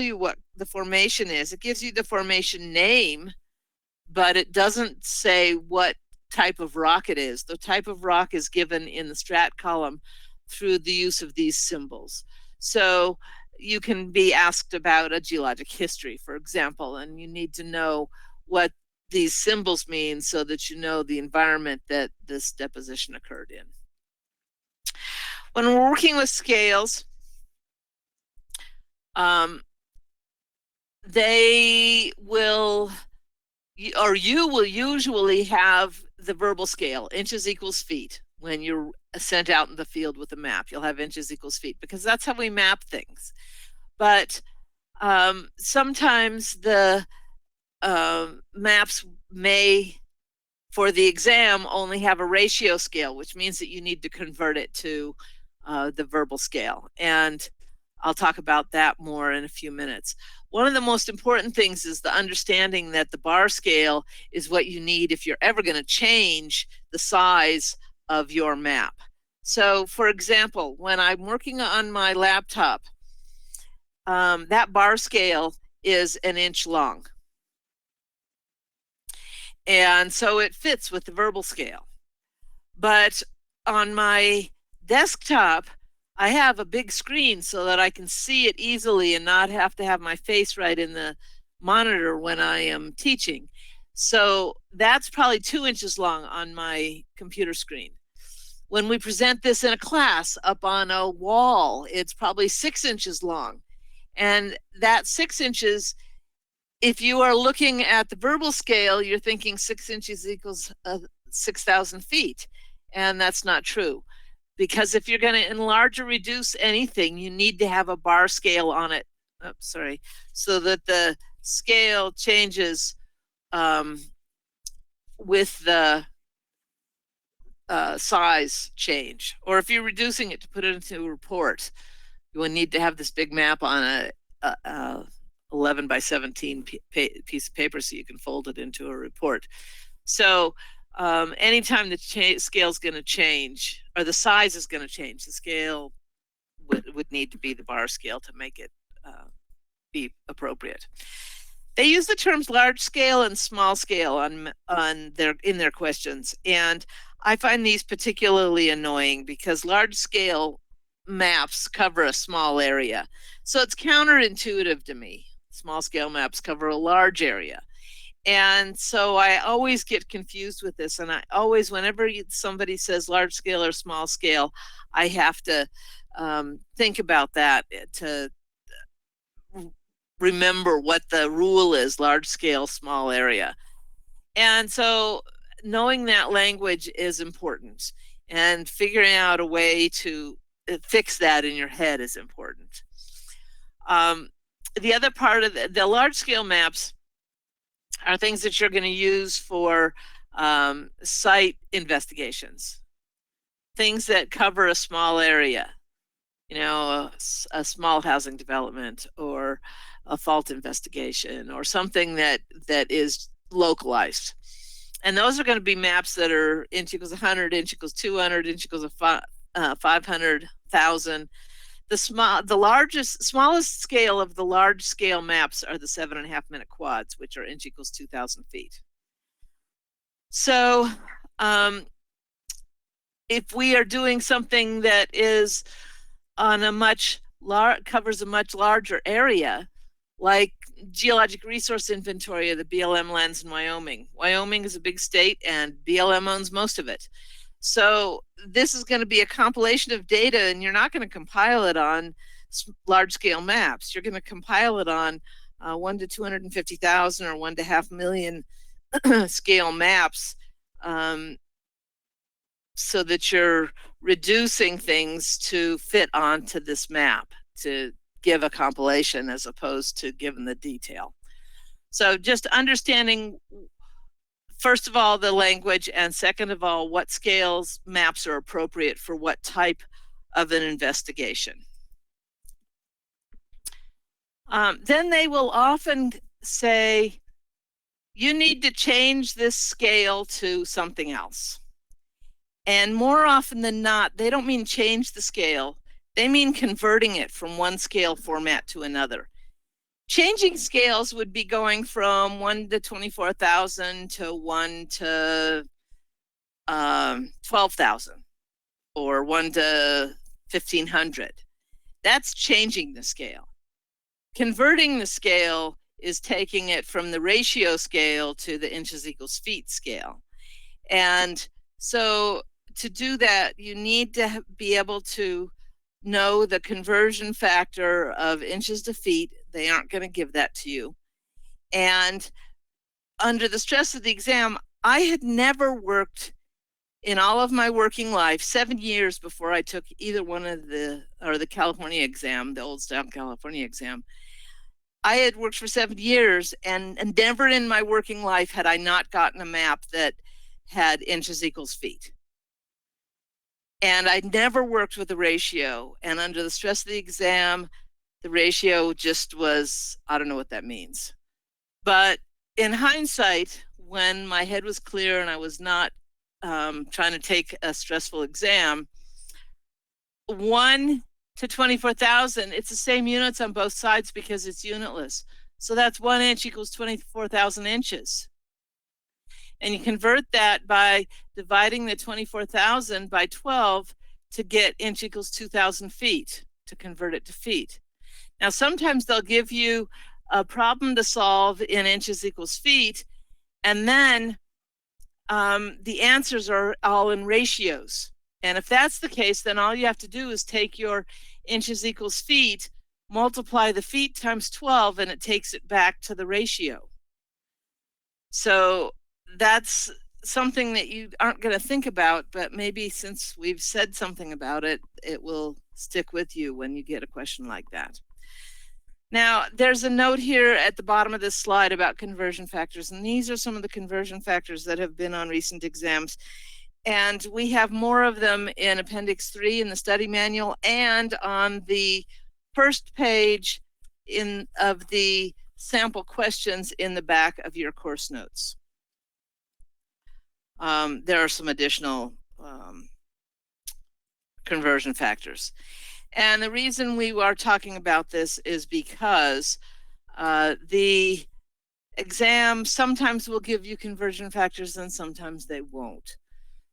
you what the formation is. It gives you the formation name, but it doesn't say what type of rock it is. The type of rock is given in the strat column through the use of these symbols. So you can be asked about a geologic history, for example, and you need to know what these symbols mean so that you know the environment that this deposition occurred in. When we're working with scales, they will, or you will usually have the verbal scale, inches equals feet. When you're sent out in the field with a map, you'll have inches equals feet, because that's how we map things. But sometimes the maps may, for the exam, only have a ratio scale, which means that you need to convert it to the verbal scale. And I'll talk about that more in a few minutes. One of the most important things is the understanding that the bar scale is what you need if you're ever going to change the size of your map. So, for example, when I'm working on my laptop, that bar scale is 1 inch long. And so it fits with the verbal scale. But on my desktop, I have a big screen so that I can see it easily and not have to have my face right in the monitor when I am teaching. So that's probably 2 inches long on my computer screen. When we present this in a class up on a wall, it's probably 6 inches long. And that 6 inches, if you are looking at the verbal scale, you're thinking 6 inches equals 6,000 feet. And that's not true. Because if you're going to enlarge or reduce anything, you need to have a bar scale on it. Oh, sorry. So that the scale changes with the size change. Or if you're reducing it to put it into a report, you will need to have this big map on a 11 by 17 piece of paper so you can fold it into a report. So anytime the scale is going to change, or the size is going to change, the scale would need to be the bar scale to make it be appropriate. They use the terms large scale and small scale in their questions, and I find these particularly annoying because large scale maps cover a small area. So it's counterintuitive to me. Small scale maps cover a large area. And so I always get confused with this. And I always, whenever somebody says large scale or small scale, I have to think about that to remember what the rule is: large scale, small area. And so knowing that language is important, and figuring out a way to fix that in your head is important. The other part of the large scale maps are things that you're going to use for site investigations, things that cover a small area, a small housing development or a fault investigation or something that is localized. And those are going to be maps that are inch equals 100, inch equals 200, inch equals 500,000. The smallest scale of the large scale maps are the 7.5 minute quads, which are inch equals 2,000 feet. So if we are doing something that is on covers a much larger area, like geologic resource inventory of the BLM lands in Wyoming. Wyoming is a big state and BLM owns most of it. So this is going to be a compilation of data, and you're not going to compile it on large scale maps. You're going to compile it on 1 to 250,000 or 1 to 500,000 scale maps, so that you're reducing things to fit onto this map to give a compilation as opposed to giving the detail. So just understanding, first of all, the language, and second of all, what scales maps are appropriate for what type of an investigation. Then they will often say, you need to change this scale to something else. And more often than not, they don't mean change the scale. They mean converting it from one scale format to another. Changing scales would be going from 1 to 24,000 to 1 to 12,000 or 1 to 1,500. That's changing the scale. Converting the scale is taking it from the ratio scale to the inches equals feet scale. And so to do that, you need to be able to know the conversion factor of inches to feet. They aren't going to give that to you. And under the stress of the exam, I had never worked in all of my working life, 7 years before I took either one of the California exam, the old style California exam. I had worked for 7 years, and never in my working life had I not gotten a map that had inches equals feet. And I never worked with a ratio. And under the stress of the exam, the ratio just was, I don't know what that means. But in hindsight, when my head was clear and I was not trying to take a stressful exam, 1 to 24,000, it's the same units on both sides because it's unitless. So that's 1 inch equals 24,000 inches. And you convert that by dividing the 24,000 by 12 to get inch equals 2,000 feet, to convert it to feet. Now, sometimes they'll give you a problem to solve in inches equals feet, and then the answers are all in ratios. And if that's the case, then all you have to do is take your inches equals feet, multiply the feet times 12, and it takes it back to the ratio. So that's something that you aren't going to think about, but maybe since we've said something about it, it will stick with you when you get a question like that. Now, there's a note here at the bottom of this slide about conversion factors, and these are some of the conversion factors that have been on recent exams. And we have more of them in Appendix 3 in the study manual and on the first page of the sample questions in the back of your course notes. There are some additional conversion factors. And the reason we are talking about this is because the exam sometimes will give you conversion factors and sometimes they won't.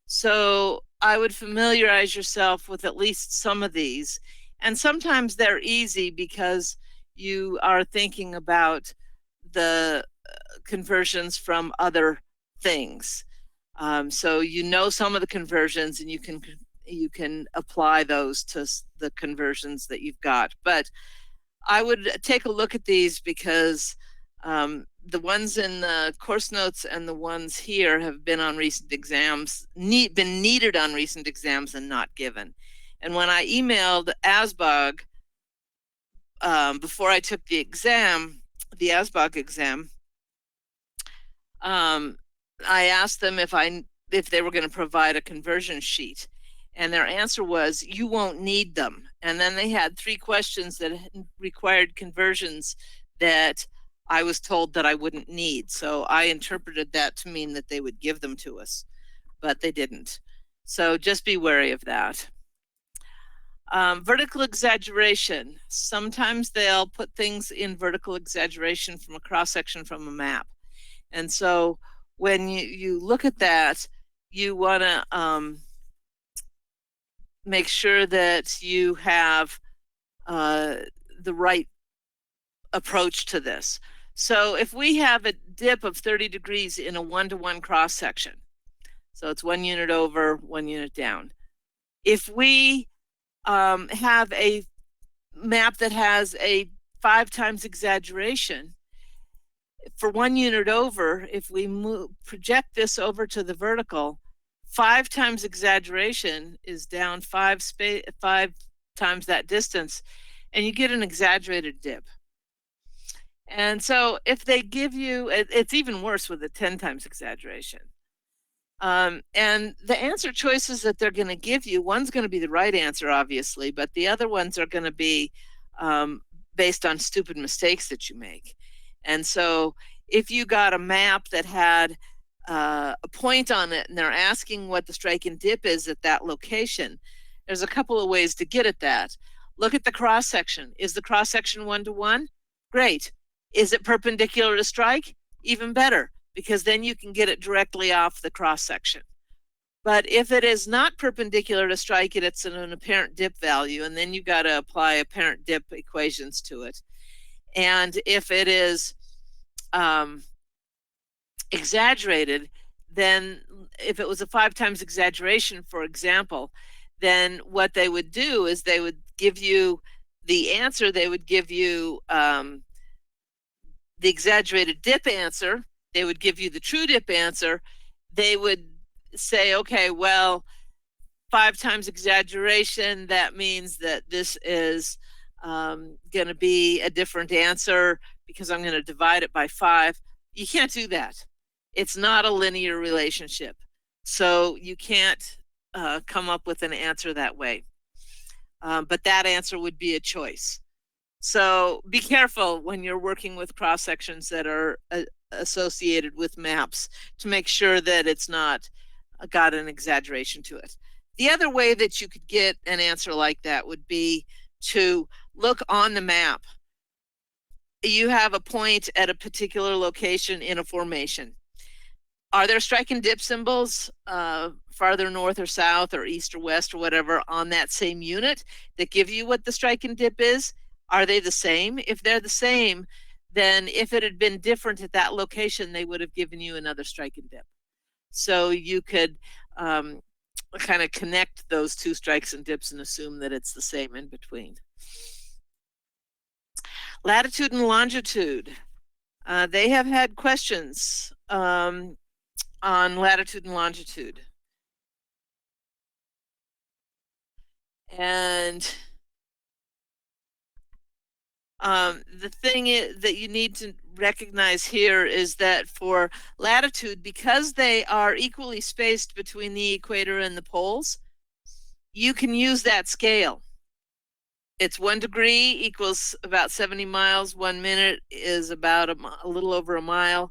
So I would familiarize yourself with at least some of these. And sometimes they're easy because you are thinking about the conversions from other things. So you know some of the conversions and you can apply those to the conversions that you've got. But I would take a look at these because the ones in the course notes and the ones here have been on recent exams, been needed on recent exams and not given. And when I emailed ASBOG before I took the exam, the ASBOG exam, I asked them if they were going to provide a conversion sheet. And their answer was, you won't need them. And then they had 3 questions that required conversions that I was told that I wouldn't need. So I interpreted that to mean that they would give them to us, but they didn't. So just be wary of that. Vertical exaggeration. Sometimes they'll put things in vertical exaggeration from a cross-section from a map. And so when you look at that, you want to make sure that you have the right approach to this. So if we have a dip of 30 degrees in a 1-to-1 cross section, so it's 1 unit over, 1 unit down. If we have a map that has a 5 times exaggeration, for 1 unit over, if we project this over to the vertical, 5 times exaggeration is down 5 times that distance, and you get an exaggerated dip. And so if they give you, it's even worse with a 10 times exaggeration. And the answer choices that they're going to give you, one's going to be the right answer, obviously, but the other ones are going to be based on stupid mistakes that you make. And so if you got a map that had a point on it and they're asking what the strike and dip is at that location, there's a couple of ways to get at that. Look at the cross section. Is the cross section 1-to-1? Great. Is it perpendicular to strike? Even better, because then you can get it directly off the cross section. But if it is not perpendicular to strike, it's an apparent dip value, and then you got to apply apparent dip equations to it. And if it is exaggerated, then if it was a 5 times exaggeration, for example, then what they would do is they would give you the answer, they would give you the exaggerated dip answer, they would give you the true dip answer, they would say, okay, well, 5 times exaggeration, that means that this is going to be a different answer because I'm going to divide it by 5. You can't do that. It's not a linear relationship. So you can't come up with an answer that way. But that answer would be a choice. So be careful when you're working with cross sections that are associated with maps to make sure that it's not got an exaggeration to it. The other way that you could get an answer like that would be to look on the map. You have a point at a particular location in a formation. Are there strike and dip symbols farther north or south or east or west or whatever on that same unit that give you what the strike and dip is? Are they the same? If they're the same, then if it had been different at that location, they would have given you another strike and dip. So you could kind of connect those two strikes and dips and assume that it's the same in between. Latitude and longitude. They have had questions on latitude and longitude. And the thing that you need to recognize here is that for latitude, because they are equally spaced between the equator and the poles, you can use that scale. It's 1 degree equals about 70 miles, 1 minute is about a little over a mile,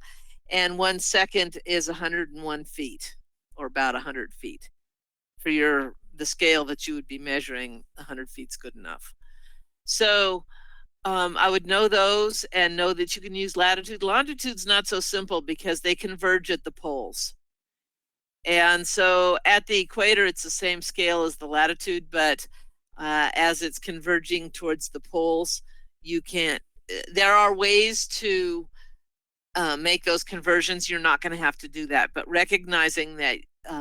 and 1 second is 101 feet, or about 100 feet. For the scale that you would be measuring, 100 feet's good enough. So I would know those and know that you can use latitude. Longitude's not so simple because they converge at the poles. And so at the equator, it's the same scale as the latitude, but as it's converging towards the poles, you can't. There are ways to make those conversions. You're not going to have to do that, but recognizing that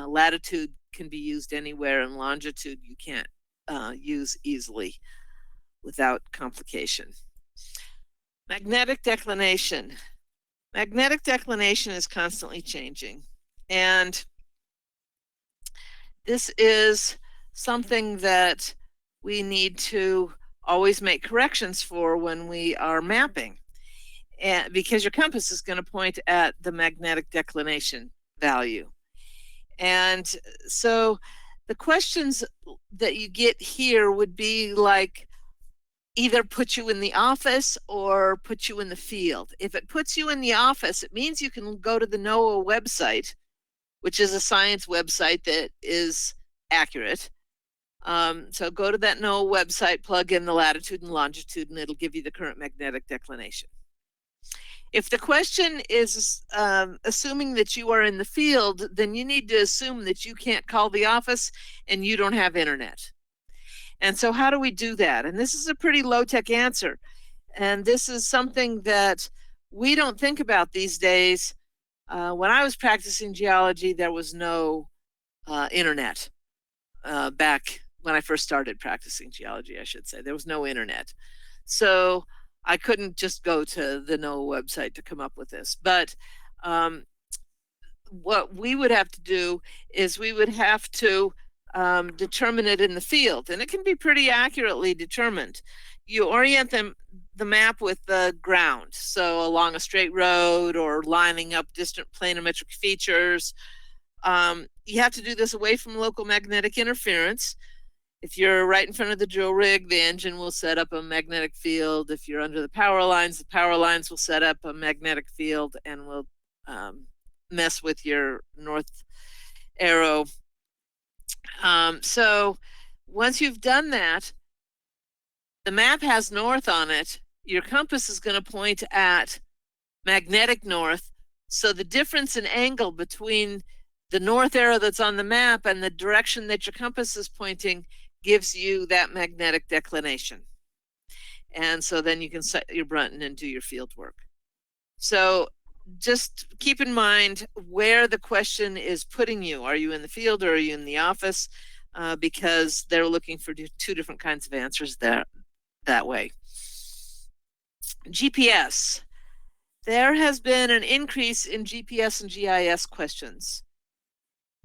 latitude can be used anywhere and longitude you can't use easily without complication. Magnetic declination. Magnetic declination is constantly changing, and this is something that we need to always make corrections for when we are mapping, and because your compass is going to point at the magnetic declination value. And so the questions that you get here would be like, either put you in the office or put you in the field. If it puts you in the office, it means you can go to the NOAA website, which is a science website that is accurate. So go to that NOAA website, plug in the latitude and longitude, and it'll give you the current magnetic declination. If the question is assuming that you are in the field, then you need to assume that you can't call the office and you don't have internet. And so how do we do that? And this is a pretty low-tech answer. And this is something that we don't think about these days. When I was practicing geology, there was no internet back when I first started practicing geology, I should say. There was no internet. So I couldn't just go to the NOAA website to come up with this. But what we would have to do is we would have to determine it in the field, and it can be pretty accurately determined. You orient the map with the ground, so along a straight road or lining up distant planimetric features. You have to do this away from local magnetic interference. If you're right in front of the drill rig, the engine will set up a magnetic field. If you're under the power lines will set up a magnetic field and will mess with your north arrow. So once you've done that, the map has north on it, your compass is going to point at magnetic north. So the difference in angle between the north arrow that's on the map and the direction that your compass is pointing gives you that magnetic declination. And so then you can set your Brunton and do your field work. So just keep in mind where the question is putting you. Are you in the field or are you in the office? Because they're looking for two different kinds of answers that way. GPS. There has been an increase in GPS and GIS questions.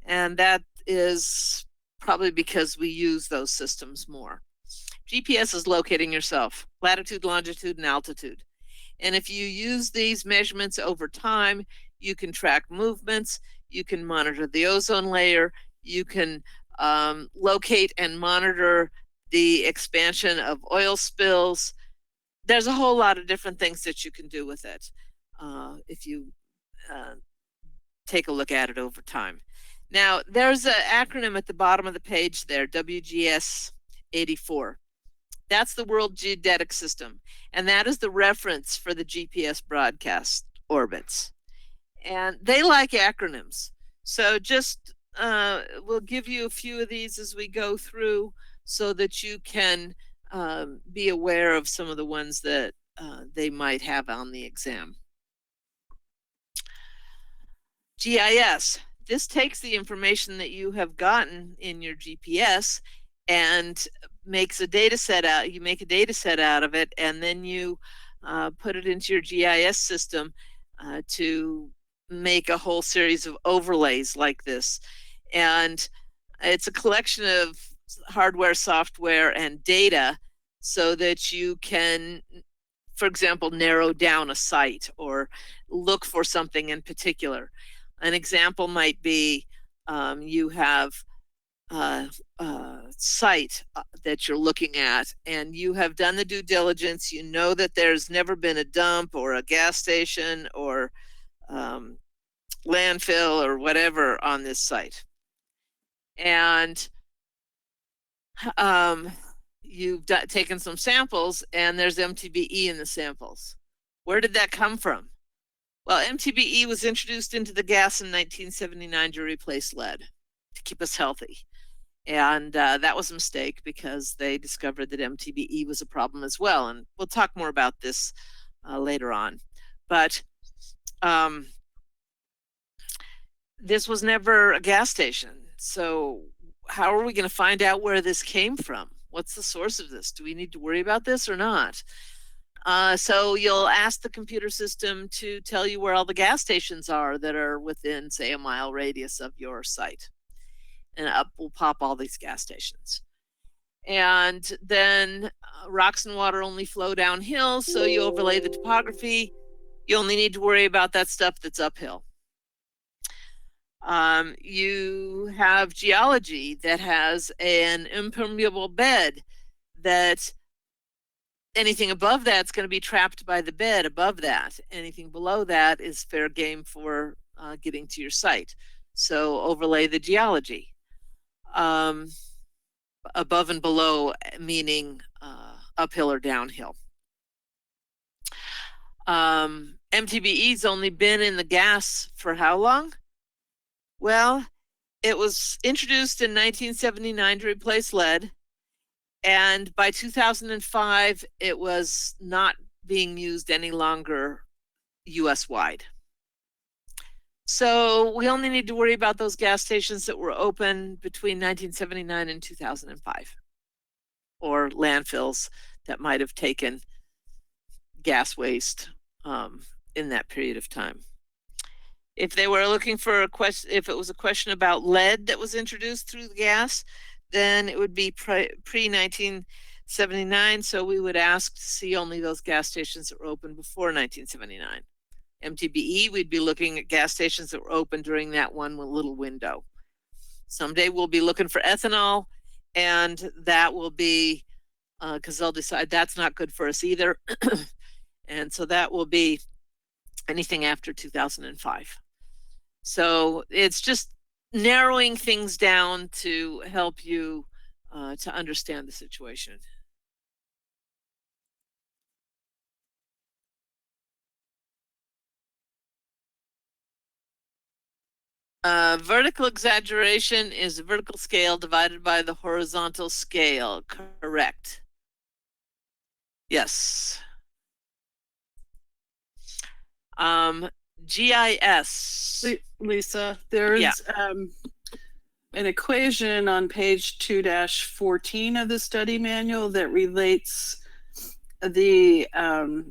And that is probably because we use those systems more. GPS is locating yourself, latitude, longitude, and altitude. And if you use these measurements over time, you can track movements, you can monitor the ozone layer, you can locate and monitor the expansion of oil spills. There's a whole lot of different things that you can do with it if you take a look at it over time. Now, there's an acronym at the bottom of the page there, WGS 84. That's the World Geodetic System, and that is the reference for the GPS broadcast orbits. And they like acronyms. So just we'll give you a few of these as we go through so that you can be aware of some of the ones that they might have on the exam. GIS. This takes the information that you have gotten in your GPS and makes a data set out. You make a data set out of it, and then you put it into your GIS system to make a whole series of overlays like this. And it's a collection of hardware, software, and data so that you can, for example, narrow down a site or look for something in particular. An example might be you have a site that you're looking at, and you have done the due diligence. You know that there's never been a dump or a gas station or landfill or whatever on this site. And you've taken some samples, and there's MTBE in the samples. Where did that come from? Well, MTBE was introduced into the gas in 1979 to replace lead, to keep us healthy. And that was a mistake because they discovered that MTBE was a problem as well. And we'll talk more about this later on. But this was never a gas station. So how are we going to find out where this came from? What's the source of this? Do we need to worry about this or not? So you'll ask the computer system to tell you where all the gas stations are that are within, say, a mile radius of your site. And up will pop all these gas stations. And then rocks and water only flow downhill, so you overlay the topography. You only need to worry about that stuff that's uphill. You have geology that has an impermeable bed that anything above that's going to be trapped by the bed above that. Anything below that is fair game for getting to your site. So overlay the geology. Above and below, meaning uphill or downhill. MTBE's only been in the gas for how long? Well, it was introduced in 1979 to replace lead. And by 2005, it was not being used any longer US-wide. So we only need to worry about those gas stations that were open between 1979 and 2005, or landfills that might have taken gas waste in that period of time. If they were looking for a question, if it was a question about lead that was introduced through the gas, then it would be pre-1979. So we would ask to see only those gas stations that were open before 1979. MTBE, we'd be looking at gas stations that were open during that one little window. Someday we'll be looking for ethanol, and that will be, because they'll decide that's not good for us either. And so that will be anything after 2005. So it's just narrowing things down to help you to understand the situation. Vertical exaggeration is the vertical scale divided by the horizontal scale. Correct. Yes. GIS. Lisa, there's an equation on page 2-14 of the study manual that relates the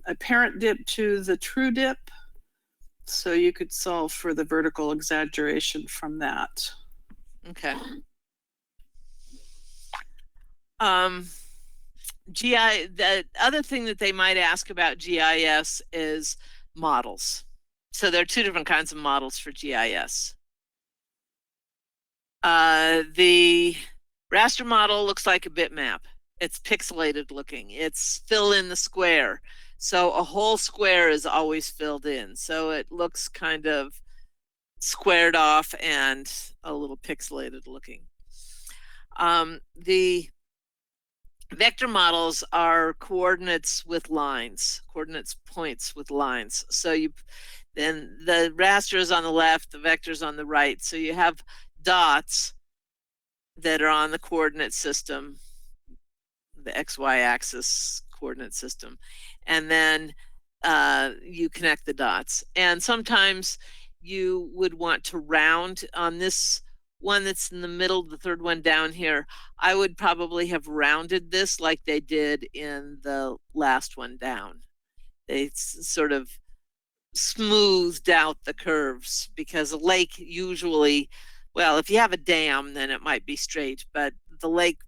apparent dip to the true dip. So you could solve for the vertical exaggeration from that. Okay. The other thing that they might ask about GIS is models. So there are two different kinds of models for GIS. The raster model looks like a bitmap. It's pixelated looking. It's fill in the square. So a whole square is always filled in. So it looks kind of squared off and a little pixelated looking. The vector models are coordinates with lines, coordinates points with lines. So then the raster is on the left, the vector is on the right. So you have dots that are on the coordinate system, the XY axis coordinate system. And then you connect the dots. And sometimes you would want to round on this one that's in the middle, the third one down here. I would probably have rounded this like they did in the last one down. They sort of smoothed out the curves because a lake usually, well, if you have a dam, then it might be straight, but the lake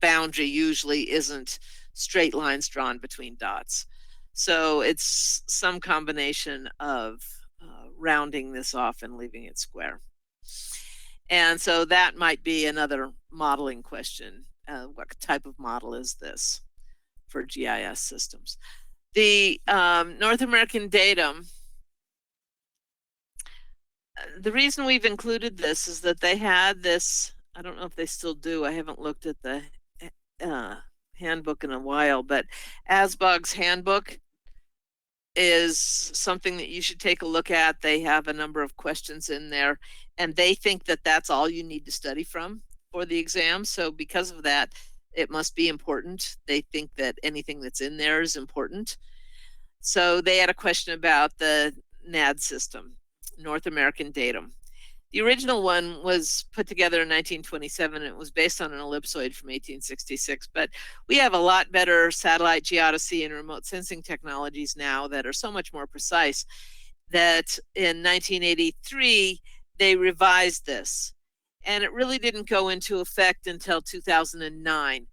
boundary usually isn't straight lines drawn between dots. So it's some combination of rounding this off and leaving it square. And so that might be another modeling question. What type of model is this for GIS systems? The North American datum, the reason we've included this is that they had this, I don't know if they still do, I haven't looked at the handbook in a while, but ASBOG's handbook is something that you should take a look at. They have a number of questions in there, and they think that that's all you need to study from for the exam. So because of that, it must be important. They think that anything that's in there is important. So they had a question about the NAD system, North American datum. The original one was put together in 1927. It was based on an ellipsoid from 1866, but we have a lot better satellite geodesy and remote sensing technologies now that are so much more precise that in 1983, they revised this. And it really didn't go into effect until 2009.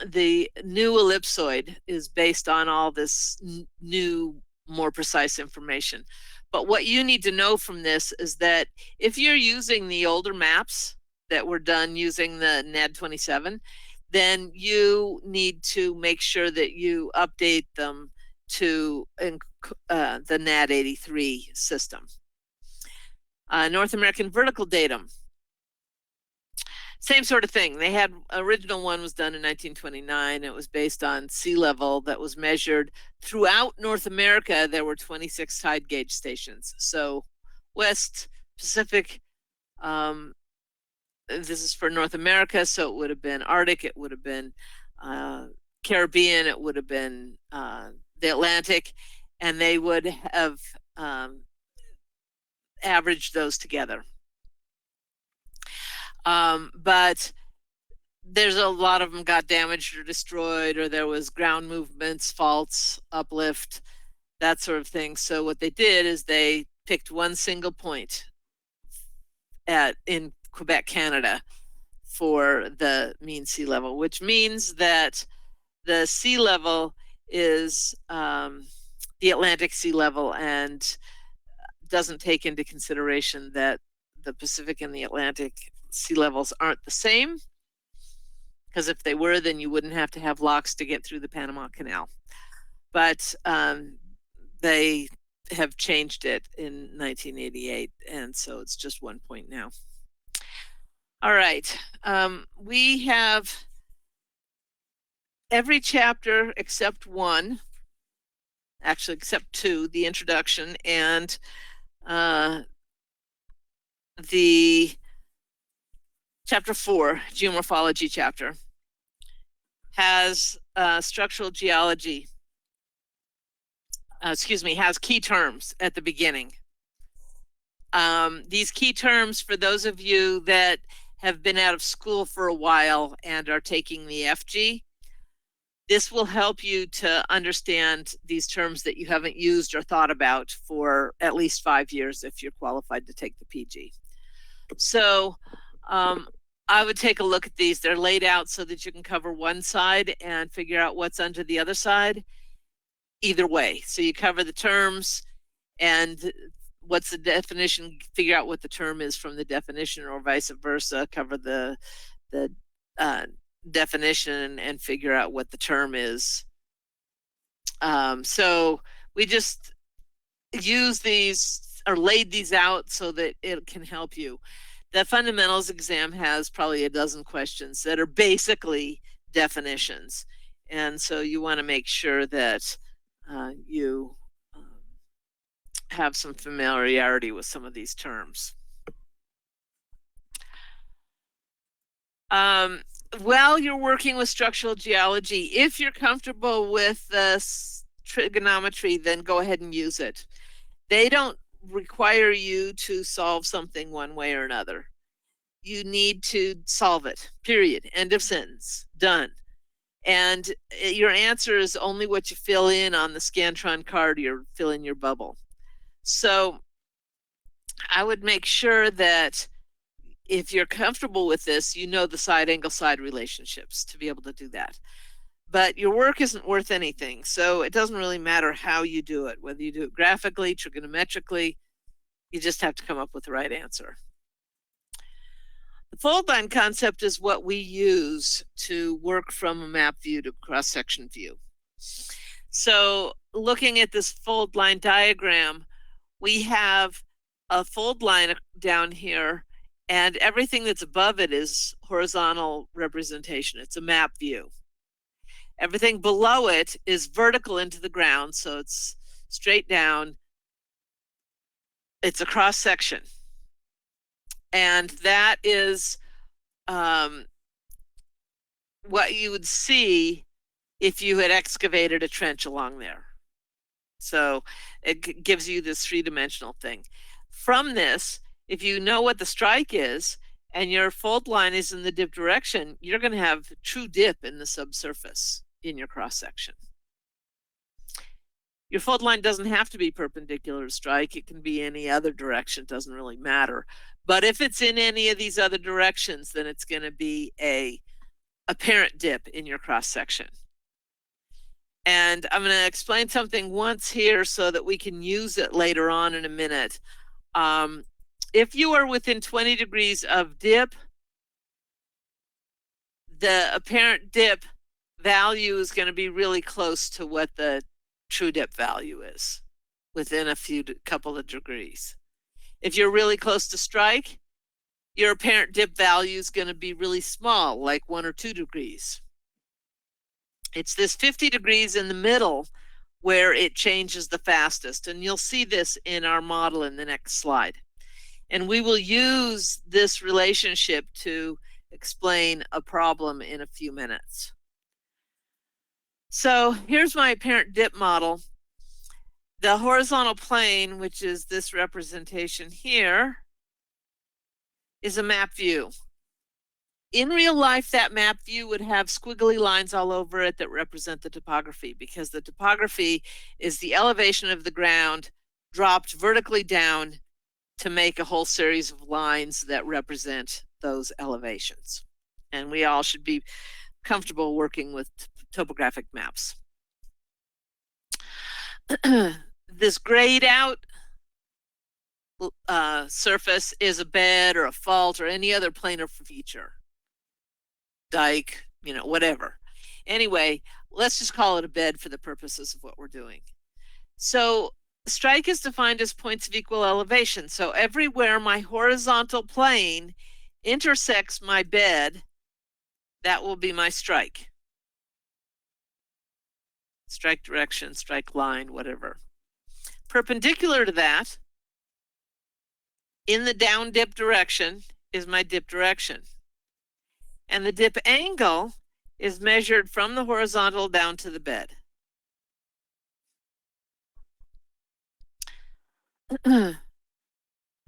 The new ellipsoid is based on all this new, more precise information. But what you need to know from this is that if you're using the older maps that were done using the NAD 27, then you need to make sure that you update them to the NAD 83 system. North American vertical datum. Same sort of thing. They had original one was done in 1929. It was based on sea level that was measured throughout North America. There were 26 tide gauge stations. So West Pacific, this is for North America. So it would have been Arctic. It would have been Caribbean. It would have been the Atlantic, and they would have averaged those together. But there's a lot of them got damaged or destroyed, or there was ground movements, faults, uplift, that sort of thing. So what they did is they picked one single point in Quebec, Canada for the mean sea level, which means that the sea level is the Atlantic sea level and doesn't take into consideration that the Pacific and the Atlantic sea levels aren't the same, because if they were, then you wouldn't have to have locks to get through the Panama Canal. But they have changed it in 1988, and so it's just one point now. All right, we have every chapter except one, actually except two, the introduction and the chapter 4, geomorphology chapter, has structural geology, has key terms at the beginning. These key terms, for those of you that have been out of school for a while and are taking the FG, this will help you to understand these terms that you haven't used or thought about for at least 5 years if you're qualified to take the PG. So I would take a look at these. They're laid out so that you can cover one side and figure out what's under the other side either way. So you cover the terms and what's the definition, figure out what the term is from the definition, or vice versa, cover the definition and figure out what the term is. So we just use these or laid these out so that it can help you. The fundamentals exam has probably a dozen questions that are basically definitions. And so you want to make sure that you have some familiarity with some of these terms. While you're working with structural geology, if you're comfortable with the trigonometry, then go ahead and use it. They don't require you to solve something one way or another. You need to solve it, period, end of sentence, done. And your answer is only what you fill in on the Scantron card, you fill in your bubble. So I would make sure that if you're comfortable with this, you know the side angle side relationships to be able to do that. But your work isn't worth anything, so it doesn't really matter how you do it, whether you do it graphically, trigonometrically, you just have to come up with the right answer. The fold line concept is what we use to work from a map view to cross-section view. So looking at this fold line diagram, we have a fold line down here, and everything that's above it is horizontal representation. It's a map view. Everything below it is vertical into the ground, so it's straight down. It's a cross section. And that is what you would see if you had excavated a trench along there. So it gives you this three-dimensional thing. From this, if you know what the strike is and your fold line is in the dip direction, you're going to have true dip in the subsurface in your cross section. Your fold line doesn't have to be perpendicular to strike. It can be any other direction. It doesn't really matter. But if it's in any of these other directions, then it's going to be a apparent dip in your cross section. And I'm going to explain something once here so that we can use it later on in a minute. If you are within 20 degrees of dip, the apparent dip value is going to be really close to what the true dip value is, within a couple of degrees. If you're really close to strike, your apparent dip value is going to be really small, like 1 or 2 degrees. It's this 50 degrees in the middle where it changes the fastest, and you'll see this in our model in the next slide. And we will use this relationship to explain a problem in a few minutes. So here's my apparent dip model. The horizontal plane, which is this representation here, is a map view. In real life, that map view would have squiggly lines all over it that represent the topography, because the topography is the elevation of the ground dropped vertically down to make a whole series of lines that represent those elevations. And we all should be comfortable working with topographic maps. This grayed out surface is a bed or a fault or any other planar feature. Dike, whatever. Anyway, let's just call it a bed for the purposes of what we're doing. So strike is defined as points of equal elevation. So everywhere my horizontal plane intersects my bed, that will be my strike. Strike direction, strike line, whatever. Perpendicular to that in the down dip direction is my dip direction. And the dip angle is measured from the horizontal down to the bed.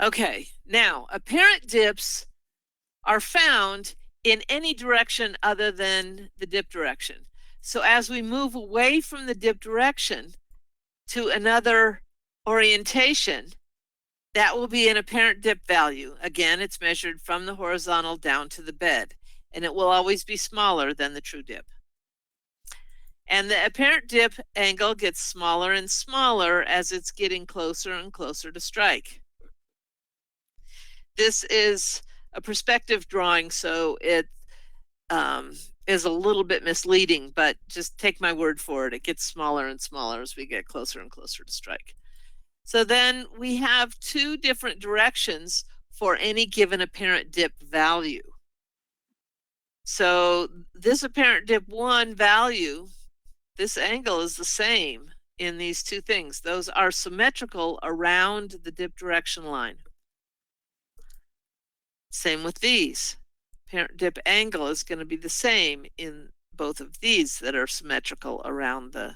Okay, now apparent dips are found in any direction other than the dip direction. So as we move away from the dip direction to another orientation, that will be an apparent dip value. Again, it's measured from the horizontal down to the bed, and it will always be smaller than the true dip. And the apparent dip angle gets smaller and smaller as it's getting closer and closer to strike. This is a perspective drawing, so it is a little bit misleading, but just take my word for it. It gets smaller and smaller as we get closer and closer to strike. So then we have two different directions for any given apparent dip value. So this apparent dip 1 value, this angle is the same in these two things. Those are symmetrical around the dip direction line. Same with these. Apparent dip angle is going to be the same in both of these that are symmetrical around the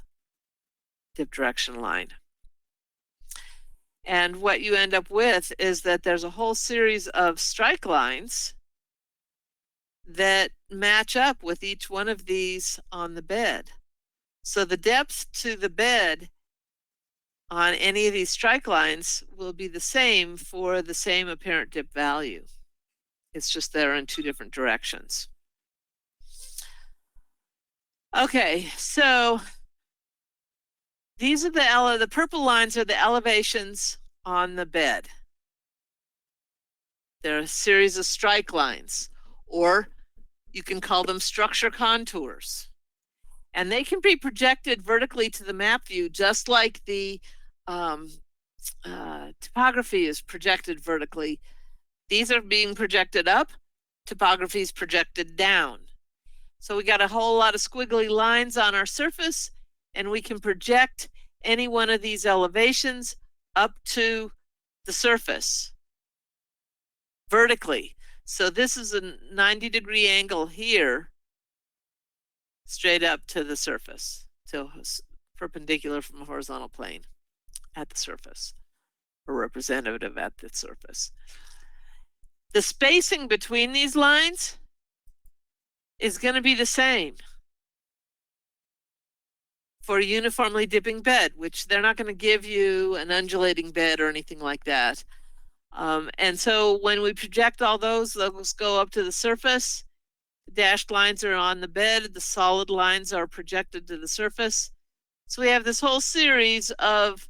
dip direction line. And what you end up with is that there's a whole series of strike lines that match up with each one of these on the bed. So the depth to the bed on any of these strike lines will be the same for the same apparent dip value. It's just they're in two different directions. Okay, so these are the purple lines are the elevations on the bed. They're a series of strike lines, or you can call them structure contours. And they can be projected vertically to the map view, just like the topography is projected vertically. These are being projected up, topography is projected down. So we got a whole lot of squiggly lines on our surface, and we can project any one of these elevations up to the surface vertically. So this is a 90-degree angle here, straight up to the surface, to perpendicular from a horizontal plane at the surface, or representative at the surface. The spacing between these lines is going to be the same for a uniformly dipping bed, which they're not going to give you an undulating bed or anything like that. And so when we project all those go up to the surface. The dashed lines are on the bed, the solid lines are projected to the surface. So we have this whole series of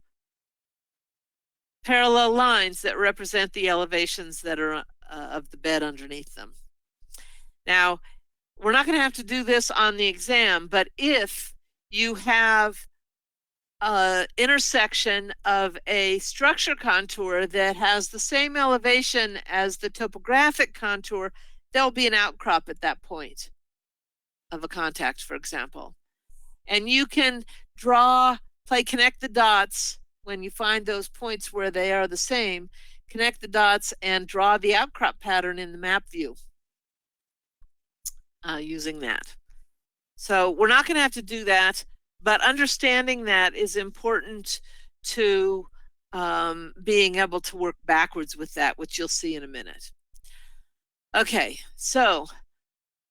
parallel lines that represent the elevations that are of the bed underneath them. Now, we're not going to have to do this on the exam, but if you have an intersection of a structure contour that has the same elevation as the topographic contour, there'll be an outcrop at that point of a contact, for example. And you can connect the dots when you find those points where they are the same, connect the dots and draw the outcrop pattern in the map view using that. So we're not going to have to do that, but understanding that is important to being able to work backwards with that, which you'll see in a minute. Okay, so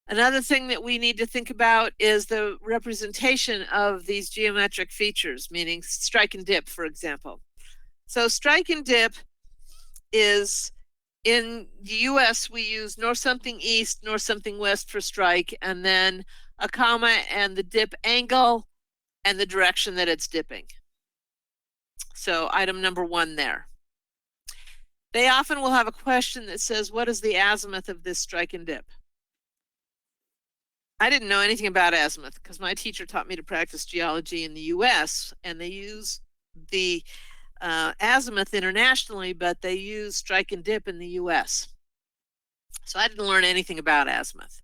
another thing that we need to think about is the representation of these geometric features, meaning strike and dip, for example. So strike and dip is, in the US, we use north something east, north something west for strike, and then a comma and the dip angle and the direction that it's dipping. So item number 1 there. They often will have a question that says, what is the azimuth of this strike and dip? I didn't know anything about azimuth because my teacher taught me to practice geology in the US, and they use the azimuth internationally, but they use strike and dip in the US. So I didn't learn anything about azimuth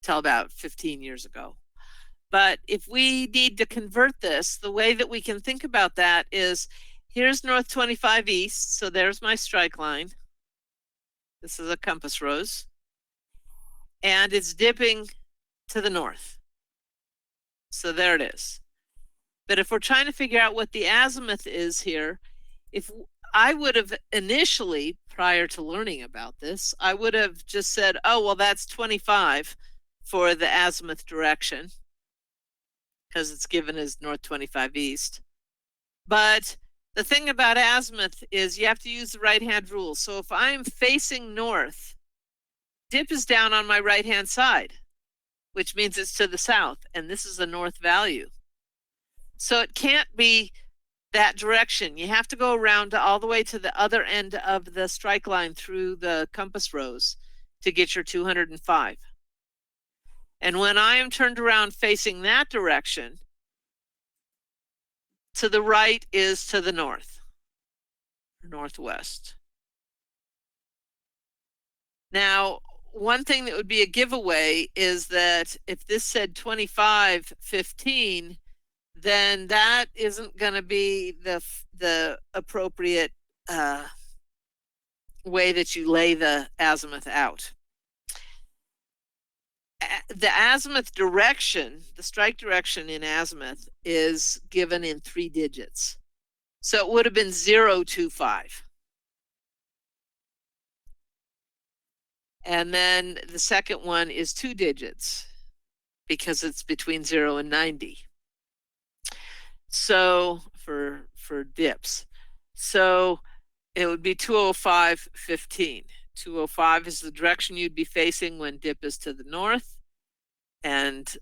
until about 15 years ago. But if we need to convert this, the way that we can think about that is, here's north 25 east, so there's my strike line. This is a compass rose. And it's dipping to the north. So there it is. But if we're trying to figure out what the azimuth is here, if I would have initially, prior to learning about this, I would have just said, oh, well, that's 25 for the azimuth direction, because it's given as north 25 east. But the thing about azimuth is you have to use the right-hand rule. So if I'm facing north, dip is down on my right-hand side, which means it's to the south, and this is a north value. So it can't be that direction. You have to go around all the way to the other end of the strike line through the compass rose to get your 205. And when I am turned around facing that direction, to the right is to the north, northwest. Now, one thing that would be a giveaway is that if this said 25, 15, then that isn't going to be the appropriate way that you lay the azimuth out. The azimuth direction, the strike direction in azimuth, is given in 3 digits. So it would have been 025. And then the second one is 2 digits because it's between 0 and 90. So for dips. So it would be 205, 15. 205 is the direction you'd be facing when dip is to the north, and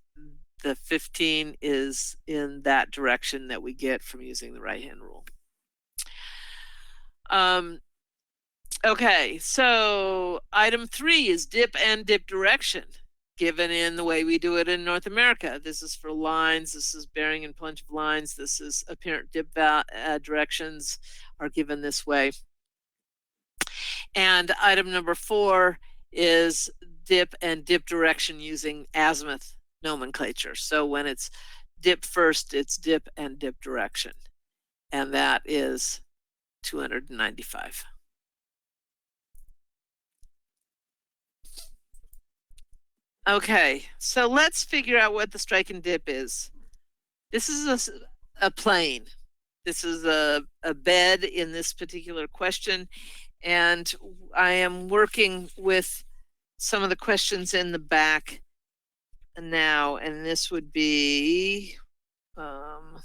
the 15 is in that direction that we get from using the right-hand rule. Okay, so item 3 is dip and dip direction, given in the way we do it in North America. This is for lines, this is bearing and plunge of lines, this is apparent dip directions are given this way. And item number 4 is dip and dip direction using azimuth nomenclature. So when it's dip first, it's dip and dip direction. And that is 295. Okay, so let's figure out what the strike and dip is. This is a plane. This is a bed in this particular question, and I am working with some of the questions in the back now, and this would be on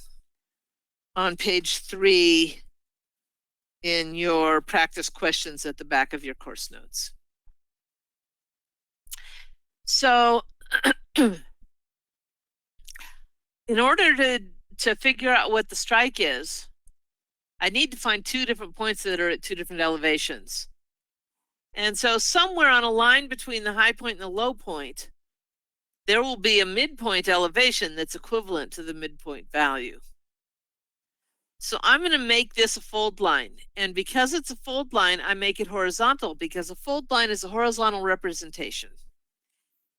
page 3 in your practice questions at the back of your course notes. So in order to figure out what the strike is, I need to find 2 different points that are at 2 different elevations. And so somewhere on a line between the high point and the low point, there will be a midpoint elevation that's equivalent to the midpoint value. So I'm going to make this a fold line. And because it's a fold line, I make it horizontal, because a fold line is a horizontal representation.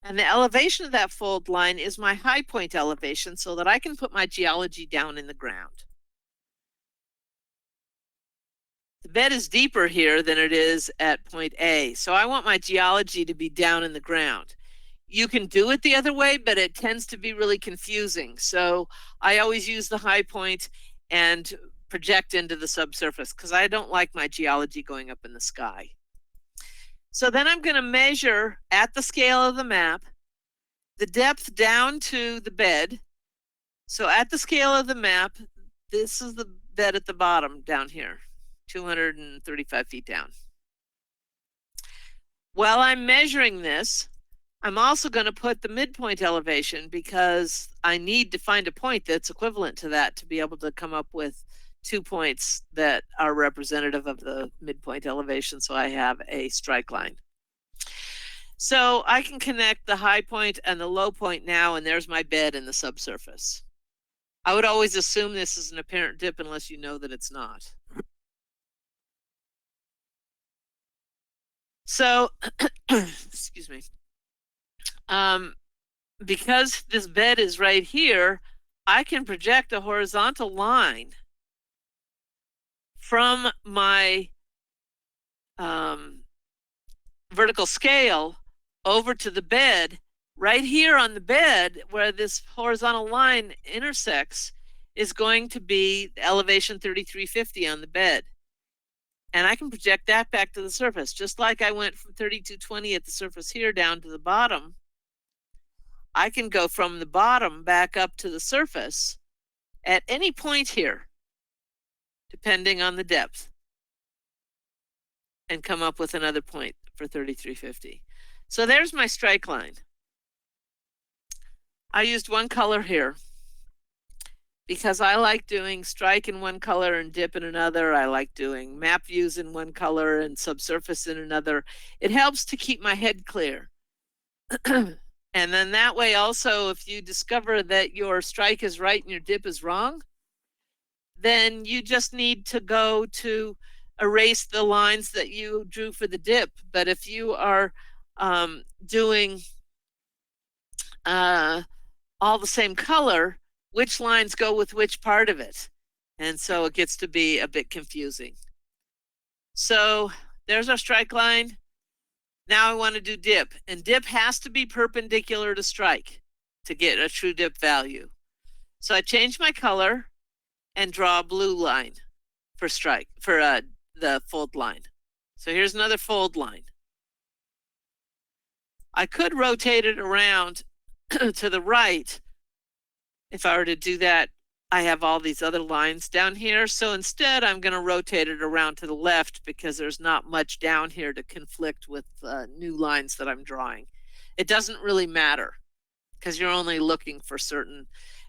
And the elevation of that fold line is my high point elevation, so that I can put my geology down in the ground. The bed is deeper here than it is at point A, so I want my geology to be down in the ground. You can do it the other way, but it tends to be really confusing. So I always use the high point and project into the subsurface, because I don't like my geology going up in the sky. So then I'm going to measure at the scale of the map the depth down to the bed. So at the scale of the map, this is the bed at the bottom down here, 235 feet down. While I'm measuring this, I'm also going to put the midpoint elevation, because I need to find a point that's equivalent to that to be able to come up with 2 points that are representative of the midpoint elevation, so I have a strike line. So I can connect the high point and the low point now, and there's my bed in the subsurface. I would always assume this is an apparent dip unless you know that it's not. So, excuse me. Because this bed is right here, I can project a horizontal line from my vertical scale over to the bed, right here on the bed where this horizontal line intersects is going to be elevation 3350 on the bed. And I can project that back to the surface, just like I went from 3220 at the surface here down to the bottom. I can go from the bottom back up to the surface at any point here, depending on the depth, and come up with another point for 3350. So there's my strike line. I used one color here because I like doing strike in one color and dip in another. I like doing map views in one color and subsurface in another. It helps to keep my head clear. And then that way also, if you discover that your strike is right and your dip is wrong, then you just need to go to erase the lines that you drew for the dip. But if you are doing all the same color, which lines go with which part of it? And so it gets to be a bit confusing. So there's our strike line. Now I want to do dip, and dip has to be perpendicular to strike to get a true dip value. So I change my color and draw a blue line for strike, for the fold line. So here's another fold line. I could rotate it around to the right. If I were to do that, I have all these other lines down here. So instead, I'm going to rotate it around to the left because there's not much down here to conflict with new lines that I'm drawing. It doesn't really matter because you're only looking for certain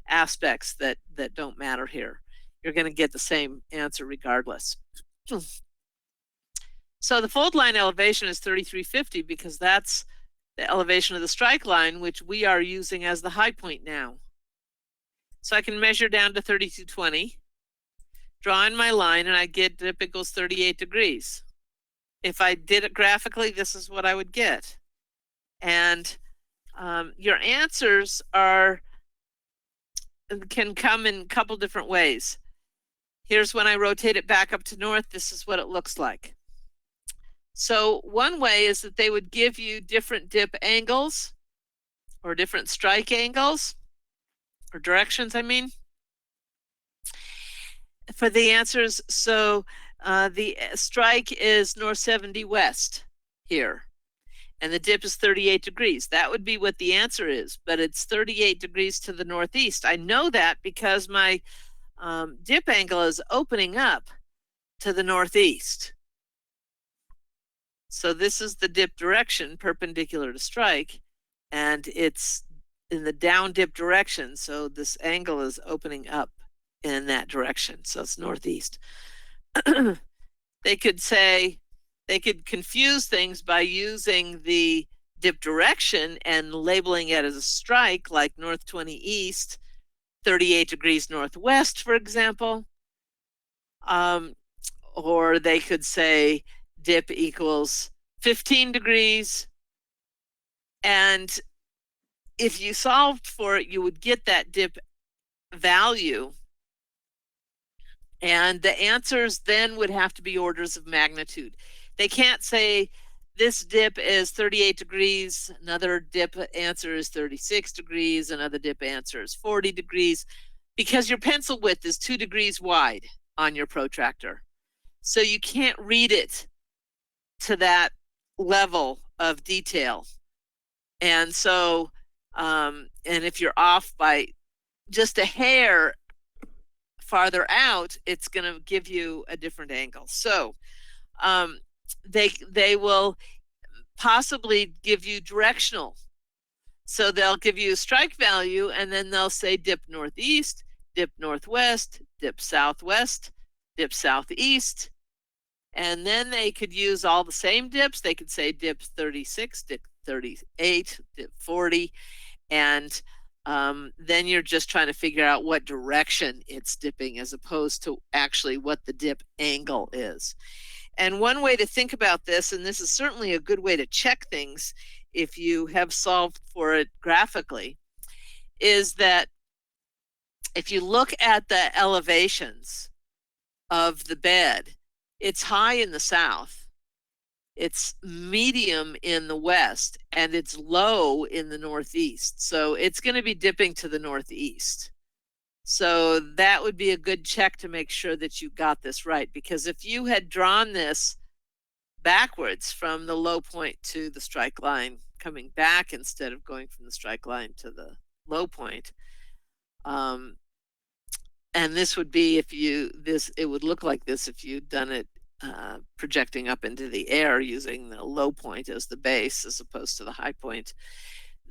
aspects that don't matter here. You're going to get the same answer regardless. So the fold line elevation is 3350 because that's the elevation of the strike line, which we are using as the high point now. So I can measure down to 3220, draw in my line, and I get dip equals 38 degrees. If I did it graphically, this is what I would get. And your answers can come in a couple different ways. Here's when I rotate it back up to north, this is what it looks like. So one way is that they would give you different dip angles or different strike angles. Or directions, I mean, for the answers. So the strike is north 70 west here, and the dip is 38 degrees. That would be what the answer is, but it's 38 degrees to the northeast. I know that because my dip angle is opening up to the northeast. So this is the dip direction perpendicular to strike, and it's in the down dip direction, so this angle is opening up in that direction, so it's northeast. They could confuse things by using the dip direction and labeling it as a strike, like north 20 east, 38 degrees northwest, for example. Or they could say dip equals 15 degrees, and if you solved for it, you would get that dip value. And the answers then would have to be orders of magnitude. They can't say this dip is 38 degrees, another dip answer is 36 degrees, another dip answer is 40 degrees, because your pencil width is 2 degrees wide on your protractor. So you can't read it to that level of detail. And so and if you're off by just a hair farther out, it's going to give you a different angle. So they will possibly give you directional. So they'll give you a strike value, and then they'll say dip northeast, dip northwest, dip southwest, dip southeast. And then they could use all the same dips. They could say dip 36, dip 38, dip 40. And then you're just trying to figure out what direction it's dipping as opposed to actually what the dip angle is. And one way to think about this, and this is certainly a good way to check things if you have solved for it graphically, is that if you look at the elevations of the bed, it's high in the south it's medium in the west, and it's low in the northeast. So it's going to be dipping to the northeast. So that would be a good check to make sure that you got this right, because if you had drawn this backwards from the low point to the strike line, coming back instead of going from the strike line to the low point, and this would be it would look like this if you'd done it projecting up into the air using the low point as the base as opposed to the high point,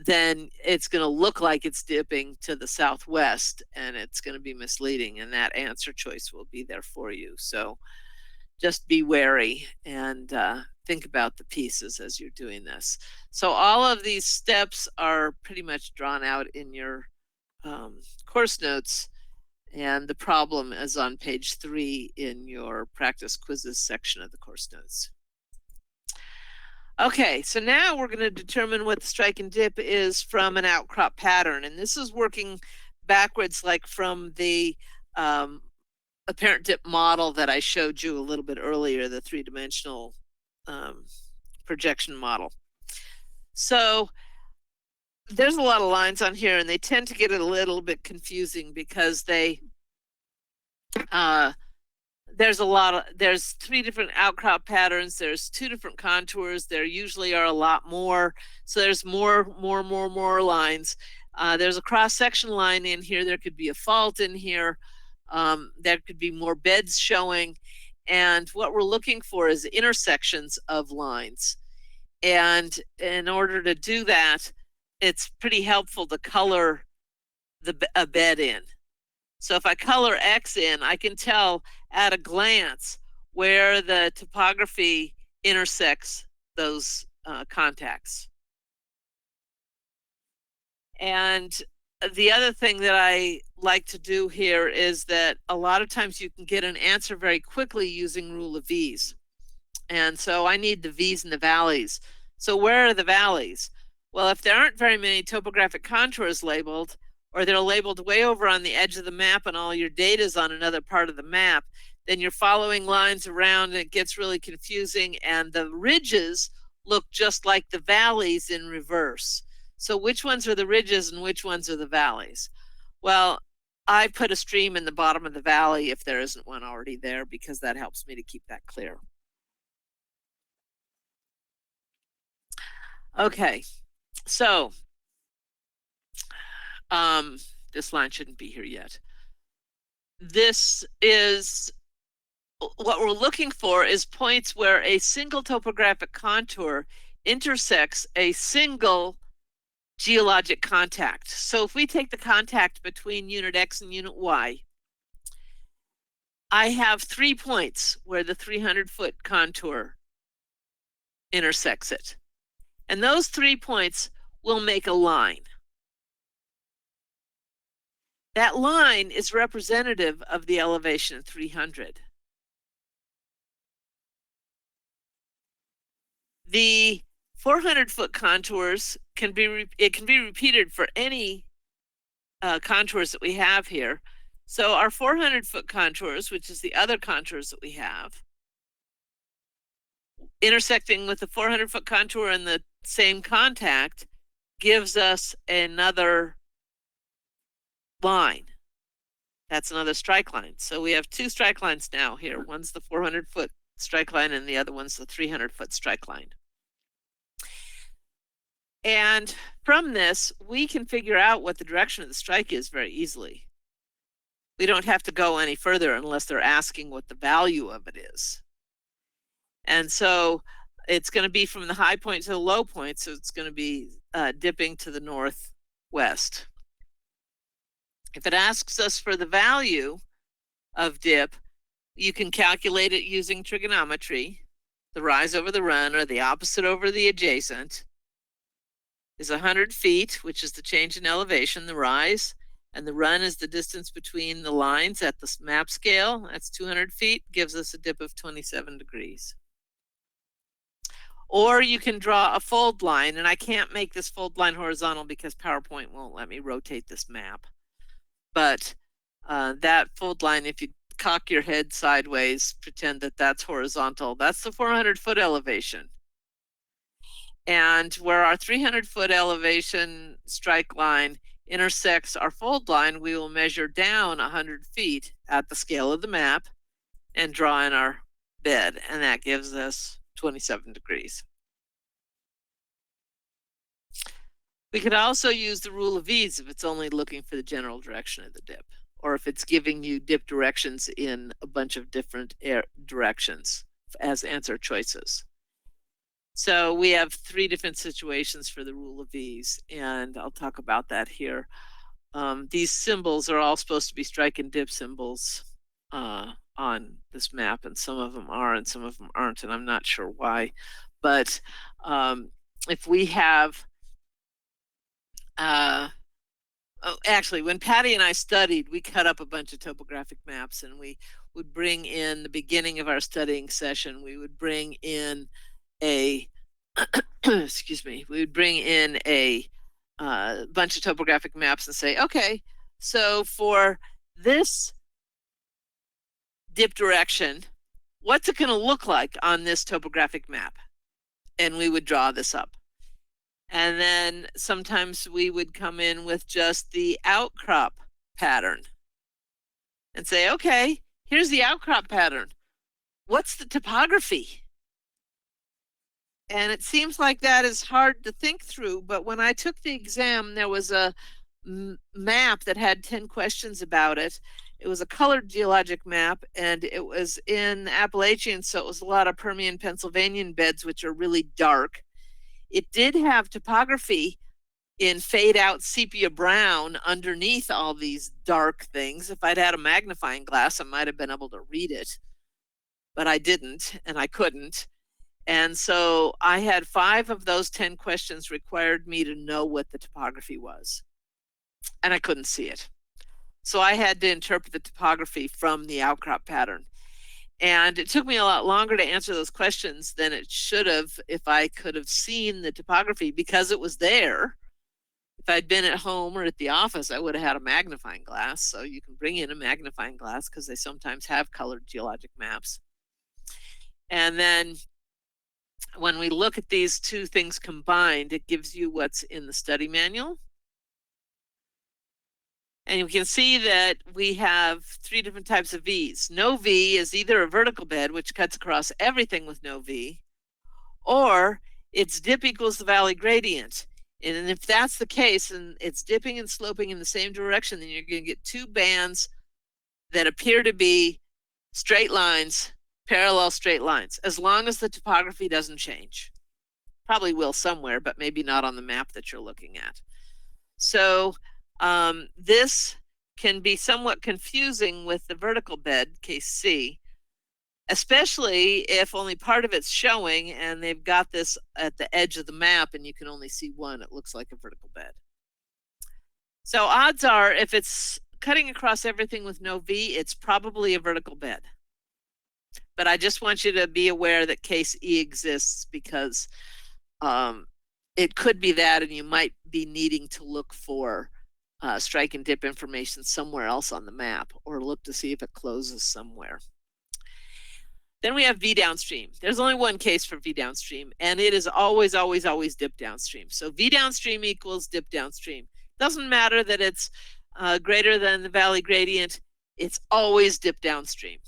then it's going to look like it's dipping to the southwest, and it's going to be misleading, and that answer choice will be there for you. So just be wary and think about the pieces as you're doing this. So all of these steps are pretty much drawn out in your course notes, and the problem is on page 3 in your practice quizzes section of the course notes. Okay, so now we're going to determine what the strike and dip is from an outcrop pattern. And this is working backwards, like from the apparent dip model that I showed you a little bit earlier, the 3-dimensional projection model. So there's a lot of lines on here, and they tend to get a little bit confusing because they there's 3 different outcrop patterns, there's 2 different contours, there usually are a lot more, so there's more lines. There's a cross-section line in here, there could be a fault in here, there could be more beds showing, and what we're looking for is intersections of lines. And in order to do that, it's pretty helpful to color a bed in. So if I color X in, I can tell at a glance where the topography intersects those contacts. And the other thing that I like to do here is that a lot of times you can get an answer very quickly using rule of V's. And so I need the V's and the valleys. So where are the valleys? Well, if there aren't very many topographic contours labeled, or they're labeled way over on the edge of the map and all your data is on another part of the map, then you're following lines around and it gets really confusing, and the ridges look just like the valleys in reverse. So which ones are the ridges and which ones are the valleys? Well, I put a stream in the bottom of the valley if there isn't one already there, because that helps me to keep that clear. Okay, so this line shouldn't be here yet. This is what we're looking for, is points where a single topographic contour intersects a single geologic contact. So if we take the contact between unit X and unit Y, I have 3 points where the 300-foot contour intersects it. And those 3 points will make a line. That line is representative of the elevation of 300. The 400-foot contours can be repeated for any contours that we have here. So our 400-foot contours, which is the other contours that we have, intersecting with the 400-foot contour and the same contact, gives us another line. That's another strike line. So we have 2 strike lines now here. One's the 400-foot strike line and the other one's the 300-foot strike line. And from this, we can figure out what the direction of the strike is very easily. We don't have to go any further unless they're asking what the value of it is. And so it's going to be from the high point to the low point, so it's going to be dipping to the northwest. If it asks us for the value of dip, you can calculate it using trigonometry. The rise over the run, or the opposite over the adjacent, is 100 feet, which is the change in elevation, the rise, and the run is the distance between the lines at the map scale. That's 200 feet, gives us a dip of 27 degrees. Or you can draw a fold line, and I can't make this fold line horizontal because PowerPoint won't let me rotate this map. But that fold line, if you cock your head sideways, pretend that that's horizontal. That's the 400-foot elevation. And where our 300-foot elevation strike line intersects our fold line, we will measure down 100 feet at the scale of the map and draw in our bed, and that gives us 27 degrees. We could also use the rule of V's if it's only looking for the general direction of the dip, or if it's giving you dip directions in a bunch of different directions as answer choices. So we have 3 different situations for the rule of V's, and I'll talk about that here. These symbols are all supposed to be strike and dip symbols on this map, and some of them are and some of them aren't, and I'm not sure why. But if we have actually, when Patty and I studied, we cut up a bunch of topographic maps, and we would bring in the beginning of our studying session, we would bring in a excuse me, we would bring in a bunch of topographic maps and say, okay, so for this dip direction, what's it going to look like on this topographic map? And we would draw this up. And then sometimes we would come in with just the outcrop pattern and say, okay, here's the outcrop pattern. What's the topography? And it seems like that is hard to think through, but when I took the exam, there was a map that had 10 questions about it. It was a colored geologic map, and it was in Appalachian, so it was a lot of Permian Pennsylvanian beds, which are really dark. It did have topography in fade out sepia brown underneath all these dark things. If I'd had a magnifying glass, I might have been able to read it, but I didn't, and I couldn't. And so I had 5 of those 10 questions required me to know what the topography was, and I couldn't see it. So I had to interpret the topography from the outcrop pattern. And it took me a lot longer to answer those questions than it should have if I could have seen the topography, because it was there. If I'd been at home or at the office, I would have had a magnifying glass. So you can bring in a magnifying glass because they sometimes have colored geologic maps. And then when we look at these 2 things combined, it gives you what's in the study manual. And you can see that we have 3 different types of V's. No V is either a vertical bed, which cuts across everything with no V, or its dip equals the valley gradient. And if that's the case, and it's dipping and sloping in the same direction, then you're going to get 2 bands that appear to be straight lines, parallel straight lines, as long as the topography doesn't change. Probably will somewhere, but maybe not on the map that you're looking at. So this can be somewhat confusing with the vertical bed, case C, especially if only part of it's showing and they've got this at the edge of the map and you can only see one. It looks like a vertical bed. So odds are, if it's cutting across everything with no V, it's probably a vertical bed. But I just want you to be aware that case E exists, because it could be that, and you might be needing to look for strike and dip information somewhere else on the map, or look to see if it closes somewhere. Then we have V downstream. There's only one case for V downstream, and it is always, always, always dip downstream. So V downstream equals dip downstream. Doesn't matter that it's greater than the valley gradient, it's always dip downstream.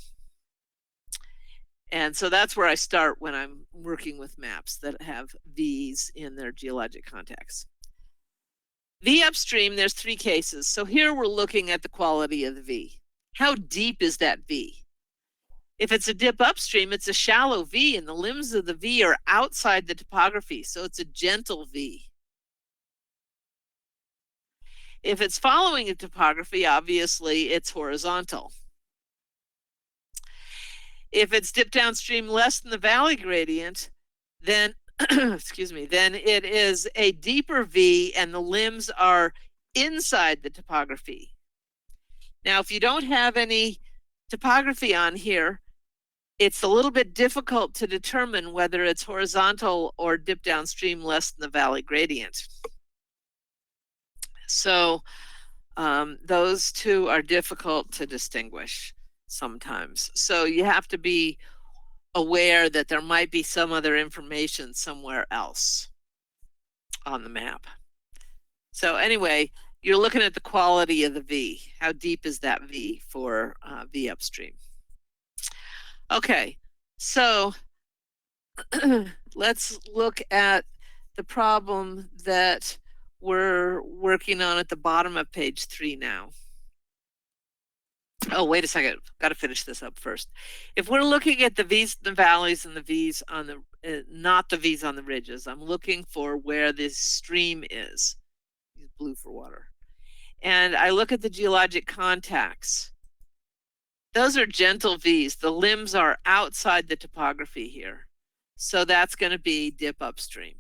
And so that's where I start when I'm working with maps that have V's in their geologic context. V upstream, there's 3 cases. So here we're looking at the quality of the V. How deep is that V? If it's a dip upstream, it's a shallow V, and the limbs of the V are outside the topography, so it's a gentle V. If it's following a topography, obviously it's horizontal. If it's dip downstream less than the valley gradient, then excuse me, then it is a deeper V and the limbs are inside the topography. Now, if you don't have any topography on here, it's a little bit difficult to determine whether it's horizontal or dip downstream less than the valley gradient. So those 2 are difficult to distinguish. sometimes. So you have to be aware that there might be some other information somewhere else on the map. So anyway, you're looking at the quality of the V. How deep is that V for V upstream? Okay, so let's look at the problem that we're working on at the bottom of page 3 now. Oh, wait a second. Got to finish this up first. If we're looking at the V's, the valleys, and the V's on the, not the V's on the ridges, I'm looking for where this stream is. Use blue for water. And I look at the geologic contacts. Those are gentle V's. The limbs are outside the topography here. So that's going to be dip upstream,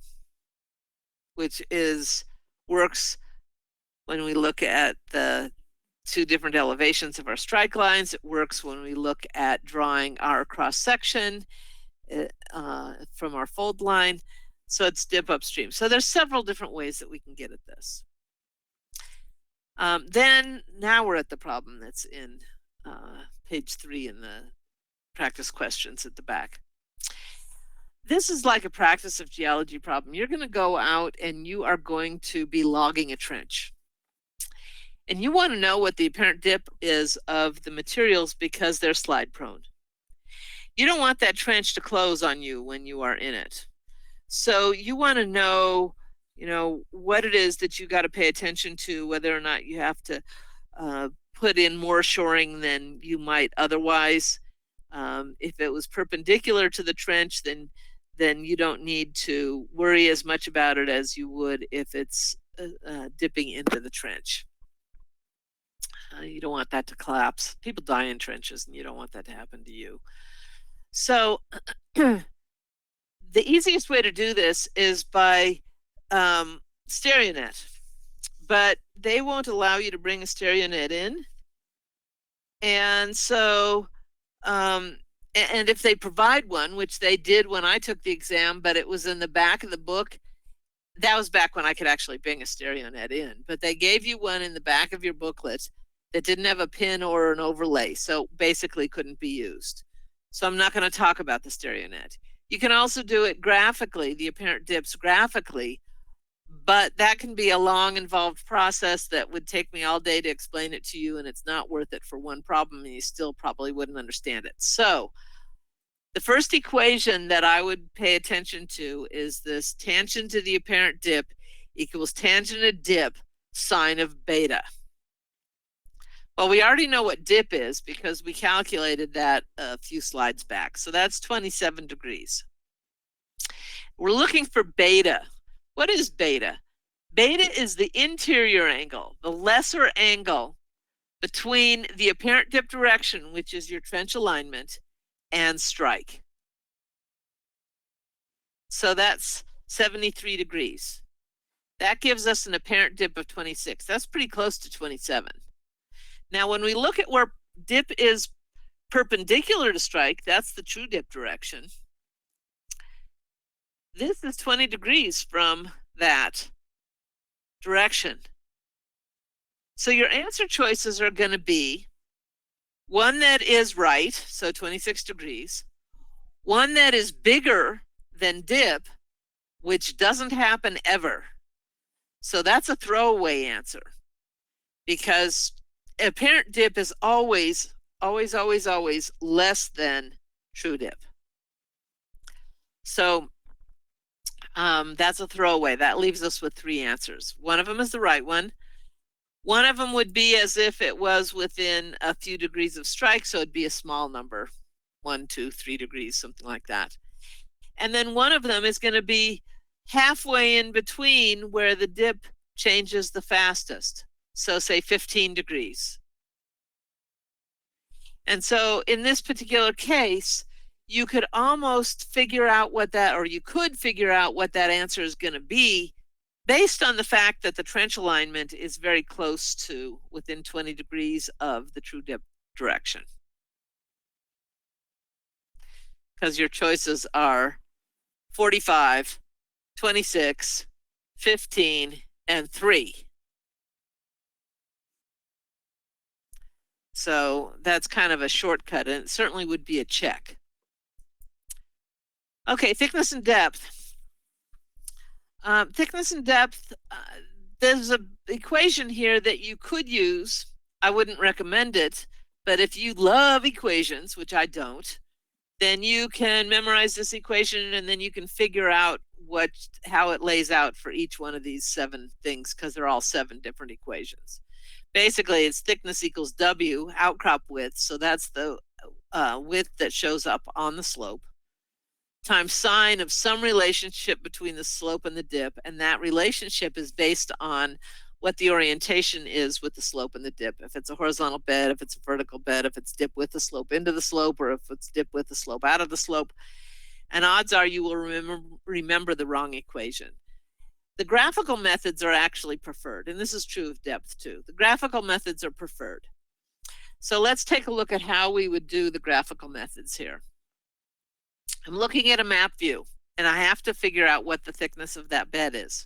which works when we look at the 2 different elevations of our strike lines. It works when we look at drawing our cross section from our fold line. So it's dip upstream. So there's several different ways that we can get at this. Then now we're at the problem that's in page 3 in the practice questions at the back. This is like a practice of geology problem. You're going to go out and you are going to be logging a trench. And you want to know what the apparent dip is of the materials because they're slide prone. You don't want that trench to close on you when you are in it. So you want to know, what it is that you got to pay attention to, whether or not you have to put in more shoring than you might otherwise. If it was perpendicular to the trench, then you don't need to worry as much about it as you would if it's dipping into the trench. You don't want that to collapse. People die in trenches, and you don't want that to happen to you. So the easiest way to do this is by StereoNet, but they won't allow you to bring a StereoNet in. And so, and if they provide one, which they did when I took the exam, but it was in the back of the book, that was back when I could actually bring a StereoNet in, but they gave you one in the back of your booklet that didn't have a pin or an overlay, so basically couldn't be used. So I'm not going to talk about the StereoNet. You can also do it graphically, the apparent dips graphically, but that can be a long, involved process that would take me all day to explain it to you, and it's not worth it for one problem, and you still probably wouldn't understand it. So the first equation that I would pay attention to is this: tangent to the apparent dip equals tangent of dip sine of beta. Well, we already know what dip is because we calculated that a few slides back. So that's 27 degrees. We're looking for beta. What is beta? Beta is the interior angle, the lesser angle between the apparent dip direction, which is your trench alignment, and strike. So that's 73 degrees. That gives us an apparent dip of 26. That's pretty close to 27. Now, when we look at where dip is perpendicular to strike, that's the true dip direction. This is 20 degrees from that direction. So your answer choices are going to be one that is right, so 26 degrees, one that is bigger than dip, which doesn't happen ever. So that's a throwaway answer, because apparent dip is always less than true dip. So that's a throwaway. That leaves us with 3 answers. One of them is the right one. One of them would be as if it was within a few degrees of strike, so it'd be a small number, 1, 2, 3 degrees, something like that. And then one of them is going to be halfway in between where the dip changes the fastest. So say 15 degrees. And so in this particular case, you could almost figure out what that, or you could figure out what that answer is going to be based on the fact that the trench alignment is very close to within 20 degrees of the true dip direction. Because your choices are 45, 26, 15, and 3. So that's kind of a shortcut, and it certainly would be a check. Okay, thickness and depth. Thickness and depth, there's an equation here that you could use. I wouldn't recommend it, but if you love equations, which I don't, then you can memorize this equation and then you can figure out how it lays out for each one of these 7 things, because they're all 7 different equations. Basically, it's thickness equals W, outcrop width, so that's the width that shows up on the slope, times sine of some relationship between the slope and the dip, and that relationship is based on what the orientation is with the slope and the dip. If it's a horizontal bed, if it's a vertical bed, if it's dip with the slope into the slope, or if it's dip with the slope out of the slope. And odds are you will remember the wrong equation. The graphical methods are actually preferred, and this is true of depth too. The graphical methods are preferred. So let's take a look at how we would do the graphical methods here. I'm looking at a map view, and I have to figure out what the thickness of that bed is.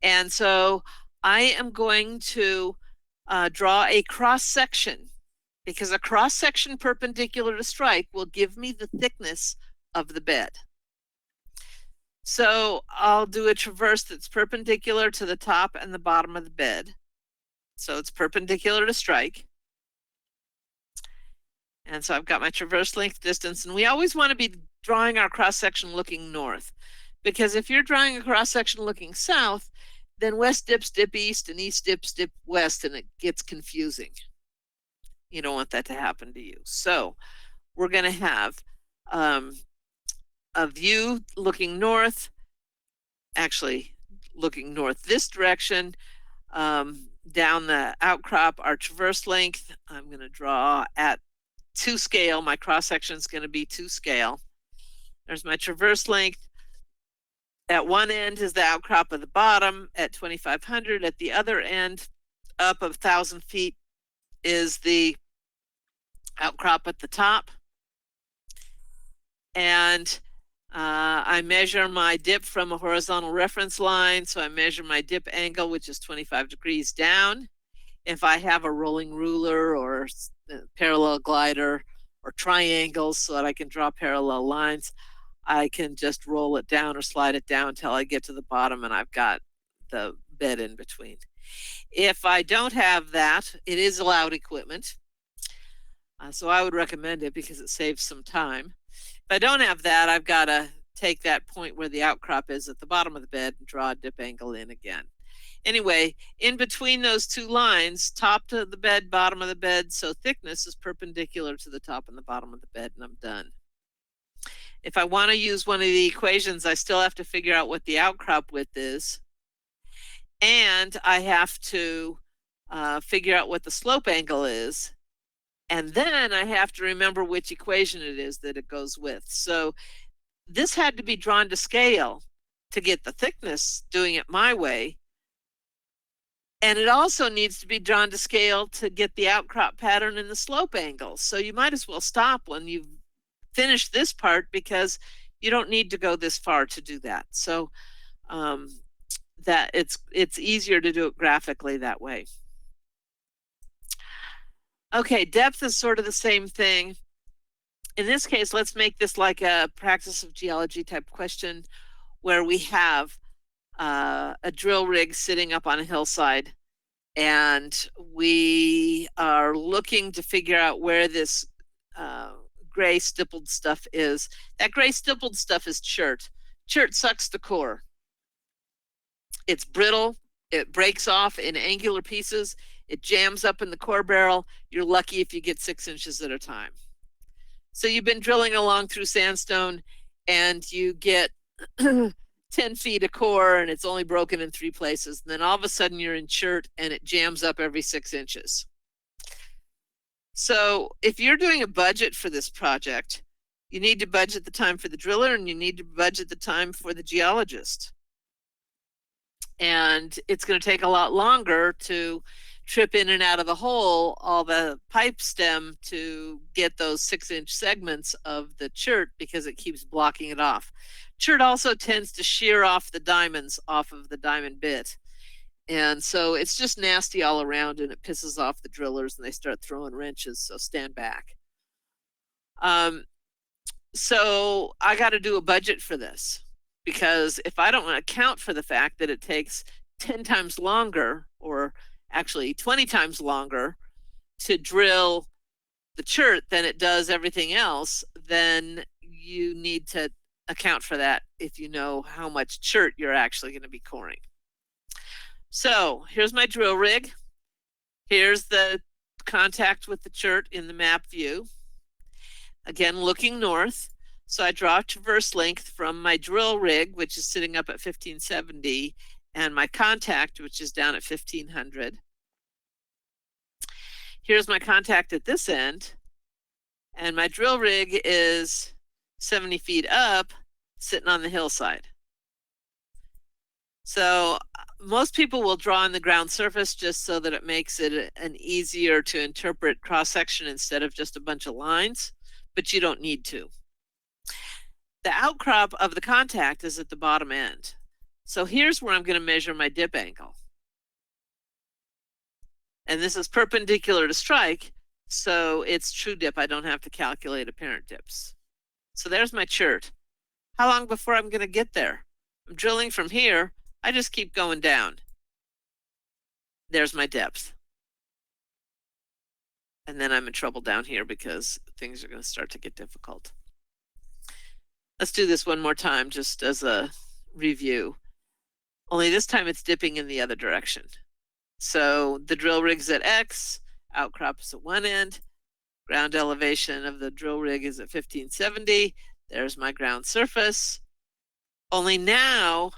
And so I am going to draw a cross section, because a cross section perpendicular to strike will give me the thickness of the bed. So I'll do a traverse that's perpendicular to the top and the bottom of the bed. So it's perpendicular to strike. And so I've got my traverse length distance, and we always want to be drawing our cross section looking north, because if you're drawing a cross section looking south, then west dips dip east and east dips dip west, and it gets confusing. You don't want that to happen to you. So we're going to have a view looking north, actually looking north this direction, down the outcrop, our traverse length, I'm going to draw at 2 scale. My cross section is going to be 2 scale. There's my traverse length. At one end is the outcrop of the bottom at 2,500. At the other end, up of 1,000 feet, is the outcrop at the top. And I measure my dip from a horizontal reference line. So I measure my dip angle, which is 25 degrees down. If I have a rolling ruler or parallel glider or triangles so that I can draw parallel lines, I can just roll it down or slide it down until I get to the bottom and I've got the bed in between. If I don't have that, it is allowed equipment. So I would recommend it because it saves some time. If I don't have that, I've got to take that point where the outcrop is at the bottom of the bed and draw a dip angle in again. Anyway, in between those 2 lines, top to the bed, bottom of the bed, so thickness is perpendicular to the top and the bottom of the bed, and I'm done. If I want to use one of the equations, I still have to figure out what the outcrop width is, and I have to figure out what the slope angle is, and then I have to remember which equation it is that it goes with. So this had to be drawn to scale to get the thickness, doing it my way. And it also needs to be drawn to scale to get the outcrop pattern and the slope angle. So you might as well stop when you've finished this part, because you don't need to go this far to do that. So that it's easier to do it graphically that way. Okay, depth is sort of the same thing. In this case, let's make this like a practice of geology type question, where we have a drill rig sitting up on a hillside, and we are looking to figure out where this gray stippled stuff is. That gray stippled stuff is chert. Chert sucks the core. It's brittle. It breaks off in angular pieces. It jams up in the core barrel. You're lucky if you get 6 inches at a time. So you've been drilling along through sandstone and you get 10 feet of core and it's only broken in 3 places. And then all of a sudden you're in chert and it jams up every 6 inches. So if you're doing a budget for this project, you need to budget the time for the driller and you need to budget the time for the geologist. And it's going to take a lot longer to trip in and out of the hole all the pipe stem to get those 6-inch segments of the chert, because it keeps blocking it off. Chert also tends to shear off the diamonds off of the diamond bit. And so it's just nasty all around, and it pisses off the drillers and they start throwing wrenches, so stand back. So I got to do a budget for this, because if I don't account for the fact that it takes 10 times longer, or actually 20 times longer, to drill the chert than it does everything else, then you need to account for that if you know how much chert you're actually going to be coring. So here's my drill rig. Here's the contact with the chert in the map view. Again, looking north. So I draw a traverse length from my drill rig, which is sitting up at 1570, and my contact, which is down at 1500. Here's my contact at this end, and my drill rig is 70 feet up, sitting on the hillside. So most people will draw on the ground surface just so that it makes it an easier to interpret cross-section instead of just a bunch of lines, but you don't need to. The outcrop of the contact is at the bottom end. So here's where I'm going to measure my dip angle. And this is perpendicular to strike, so it's true dip. I don't have to calculate apparent dips. So there's my chert. How long before I'm going to get there? I'm drilling from here. I just keep going down. There's my depth. And then I'm in trouble down here because things are going to start to get difficult. Let's do this one more time just as a review. Only this time it's dipping in the other direction. So the drill rig's at X, outcrop is at one end, ground elevation of the drill rig is at 1570. There's my ground surface. Only now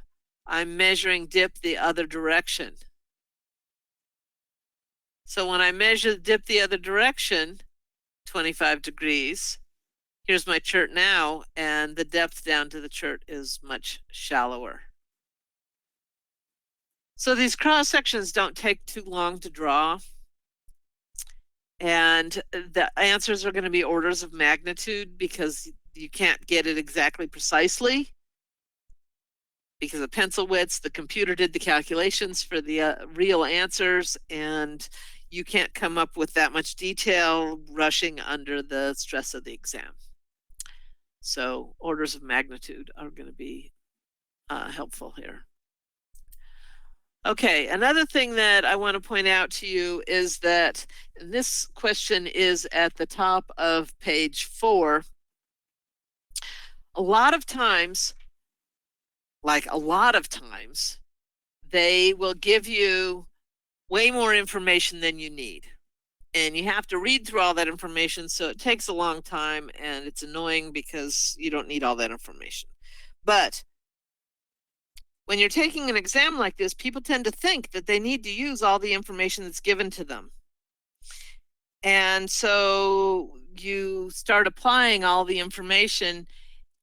I'm measuring dip the other direction. So when I measure the dip the other direction, 25 degrees, here's my chert now, and the depth down to the chert is much shallower. So these cross sections don't take too long to draw, and the answers are going to be orders of magnitude because you can't get it exactly precisely because of pencil widths. The computer did the calculations for the real answers, and you can't come up with that much detail rushing under the stress of the exam. So orders of magnitude are going to be helpful here. Okay, another thing that I want to point out to you is that this question is at the top of page 4. A lot of times, they will give you way more information than you need. And you have to read through all that information, so it takes a long time, and it's annoying because you don't need all that information. But when you're taking an exam like this, people tend to think that they need to use all the information that's given to them. And so you start applying all the information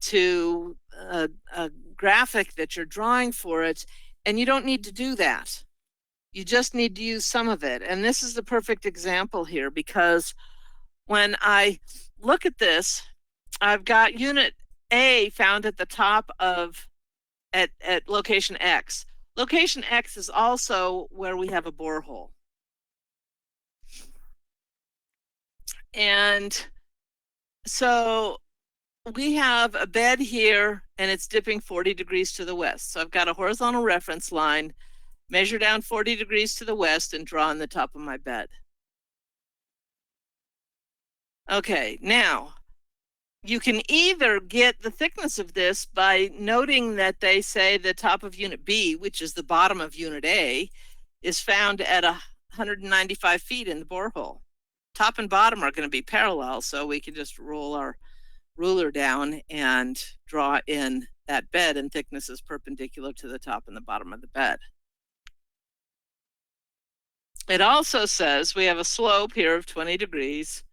to a graphic that you're drawing for it, and you don't need to do that. You just need to use some of it. And this is the perfect example here, because when I look at this, I've got unit A found at the top of at location X. Location X is also where we have a borehole. And so we have a bed here, and it's dipping 40 degrees to the west. So I've got a horizontal reference line, measure down 40 degrees to the west, and draw on the top of my bed. Okay, now you can either get the thickness of this by noting that they say the top of unit B, which is the bottom of unit A, is found at 195 feet in the borehole. Top and bottom are going to be parallel, so we can just roll our ruler down and draw in that bed, and thickness is perpendicular to the top and the bottom of the bed. It also says we have a slope here of 20 degrees,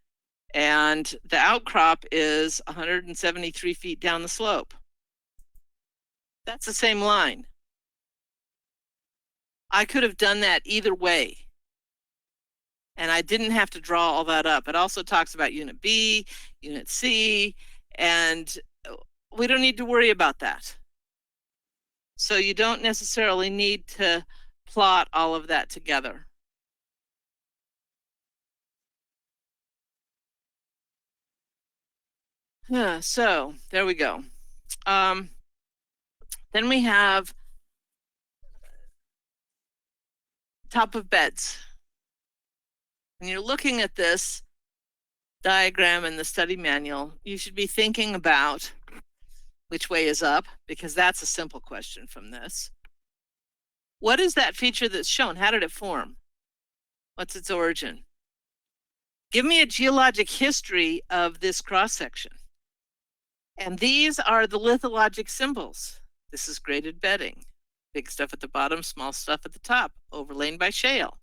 and the outcrop is 173 feet down the slope. That's the same line. I could have done that either way, and I didn't have to draw all that up. It also talks about unit B, unit C, and we don't need to worry about that. So you don't necessarily need to plot all of that together. Yeah, so there we go. Then we have top of beds. When you're looking at this diagram in the study manual, you should be thinking about which way is up, because that's a simple question from this. What is that feature that's shown? How did it form? What's its origin? Give me a geologic history of this cross-section. And these are the lithologic symbols. This is graded bedding. Big stuff at the bottom, small stuff at the top, overlain by shale.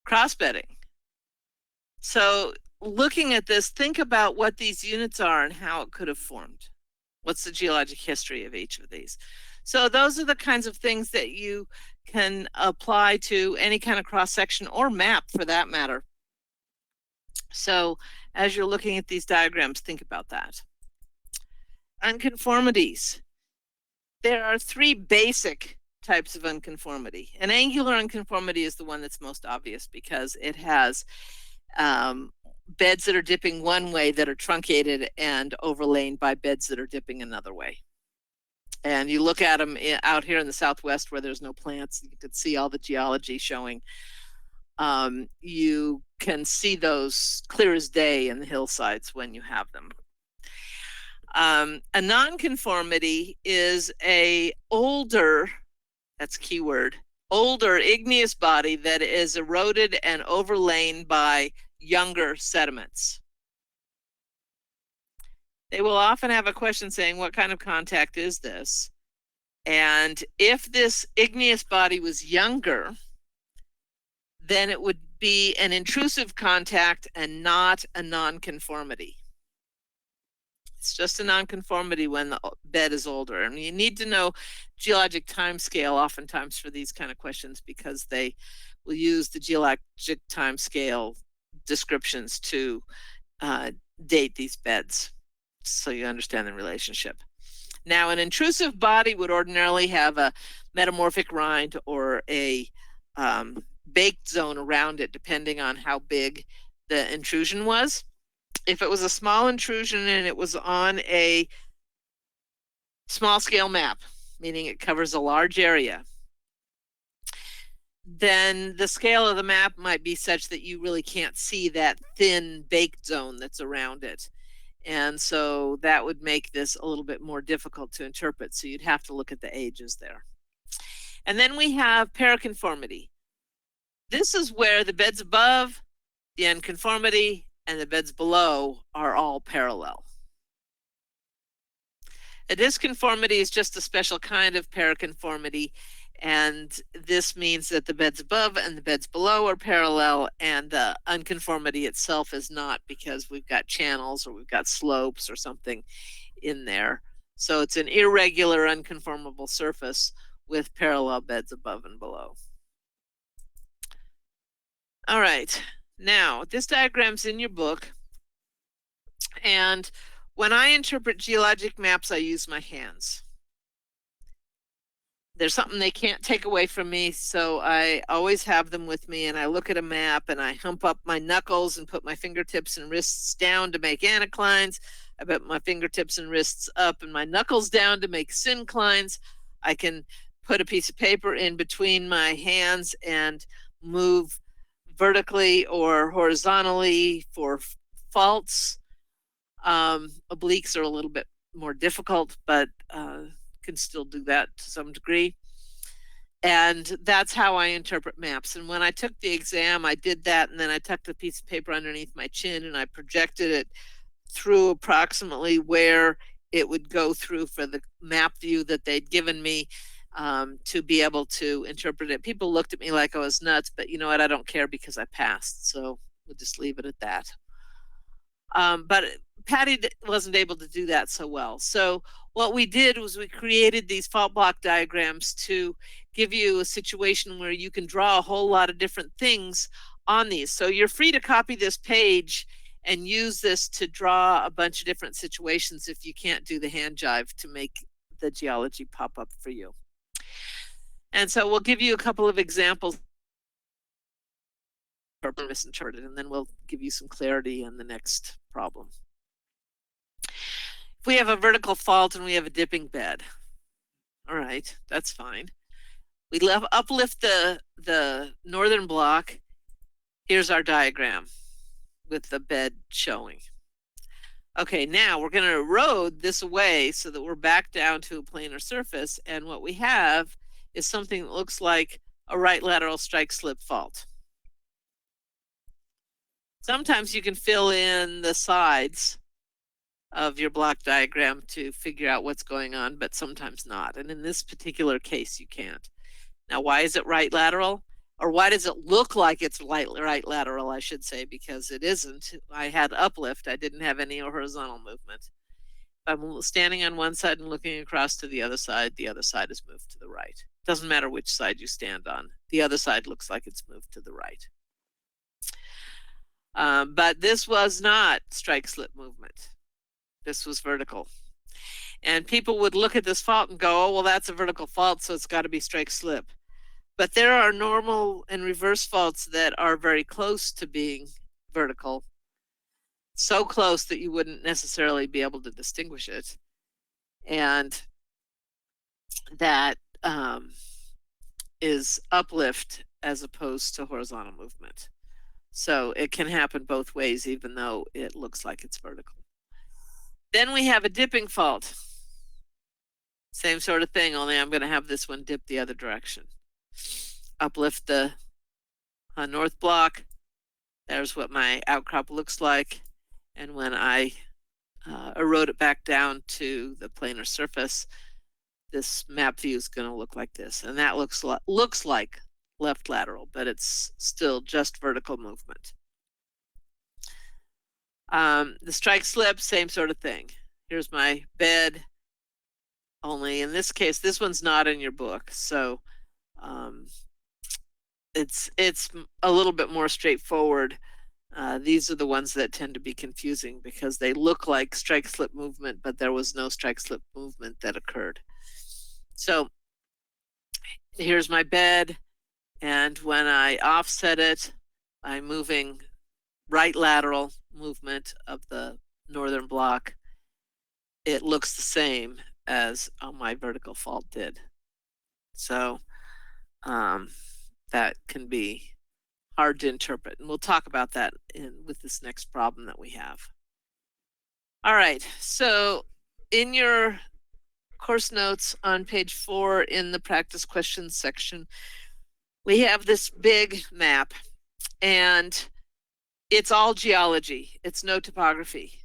Cross bedding. So looking at this, think about what these units are and how it could have formed. What's the geologic history of each of these? So those are the kinds of things that you can apply to any kind of cross-section or map for that matter. So as you're looking at these diagrams, think about that. Unconformities. There are three basic types of unconformity. An angular unconformity is the one that's most obvious because it has beds that are dipping one way that are truncated and overlain by beds that are dipping another way. And you look at them out here in the Southwest where there's no plants, you can see all the geology showing. You can see those clear as day in the hillsides when you have them. A nonconformity is a older, that's keyword, older igneous body that is eroded and overlain by younger sediments. They will often have a question saying, what kind of contact is this? And if this igneous body was younger, then it would be an intrusive contact and not a nonconformity. It's just a nonconformity when the bed is older. And you need to know geologic time scale oftentimes for these kind of questions because they will use the geologic time scale descriptions to date these beds so you understand the relationship. Now, an intrusive body would ordinarily have a metamorphic rind or a baked zone around it, depending on how big the intrusion was. If it was a small intrusion and it was on a small scale map, meaning it covers a large area, then the scale of the map might be such that you really can't see that thin baked zone that's around it. And so that would make this a little bit more difficult to interpret. So you'd have to look at the ages there. And then we have paraconformity. This is where the beds above, the unconformity, and the beds below are all parallel. A disconformity is just a special kind of paraconformity, and this means that the beds above and the beds below are parallel, and the unconformity itself is not, because we've got channels or we've got slopes or something in there. So it's an irregular unconformable surface with parallel beds above and below. All right, now this diagram's in your book, and when I interpret geologic maps, I use my hands. There's something they can't take away from me, so I always have them with me, and I look at a map and I hump up my knuckles and put my fingertips and wrists down to make anticlines. I put my fingertips and wrists up and my knuckles down to make synclines. I can put a piece of paper in between my hands and move vertically or horizontally for faults. Obliques are a little bit more difficult, but can still do that to some degree. And that's how I interpret maps. And when I took the exam, I did that, and then I tucked a piece of paper underneath my chin and I projected it through approximately where it would go through for the map view that they'd given me to be able to interpret it. People looked at me like I was nuts, but you know what? I don't care because I passed. So we'll just leave it at that. But Patty wasn't able to do that so well. So what we did was we created these fault block diagrams to give you a situation where you can draw a whole lot of different things on these. So you're free to copy this page and use this to draw a bunch of different situations if you can't do the hand jive to make the geology pop up for you. And so we'll give you a couple of examples or misinterpreted, and then we'll give you some clarity in the next problem. If we have a vertical fault and we have a dipping bed, all right, that's fine. We uplift the northern block. Here's our diagram with the bed showing. Okay, now we're going to erode this away so that we're back down to a planar surface, and what we have is something that looks like a right lateral strike slip fault. Sometimes you can fill in the sides of your block diagram to figure out what's going on, but sometimes not. And in this particular case, you can't. Now, why is it right lateral? Or why does it look like it's right lateral, I should say, because it isn't. I had uplift. I didn't have any horizontal movement. If I'm standing on one side and looking across to the other side is moved to the right. Doesn't matter which side you stand on. The other side looks like it's moved to the right. But this was not strike slip movement. This was vertical. And people would look at this fault and go, oh, well, that's a vertical fault, so it's got to be strike slip. But there are normal and reverse faults that are very close to being vertical, so close that you wouldn't necessarily be able to distinguish it. And that is uplift as opposed to horizontal movement. So it can happen both ways, even though it looks like it's vertical. Then we have a dipping fault. Same sort of thing, only I'm going to have this one dip the other direction. Uplift the north block. There's what my outcrop looks like. And when I erode it back down to the planar surface, this map view is going to look like this. And that looks like left lateral, but it's still just vertical movement. The strike slip, same sort of thing. Here's my bed. Only in this case, this one's not in your book, so it's a little bit more straightforward. These are the ones that tend to be confusing because they look like strike slip movement, but there was no strike slip movement that occurred. So here's my bed, and when I offset it, I'm moving right lateral movement of the northern block. It looks the same as my vertical fault did. So that can be hard to interpret. And we'll talk about that with this next problem that we have. All right, so in your course notes on page 4 in the practice questions section, we have this big map, and it's all geology. It's no topography.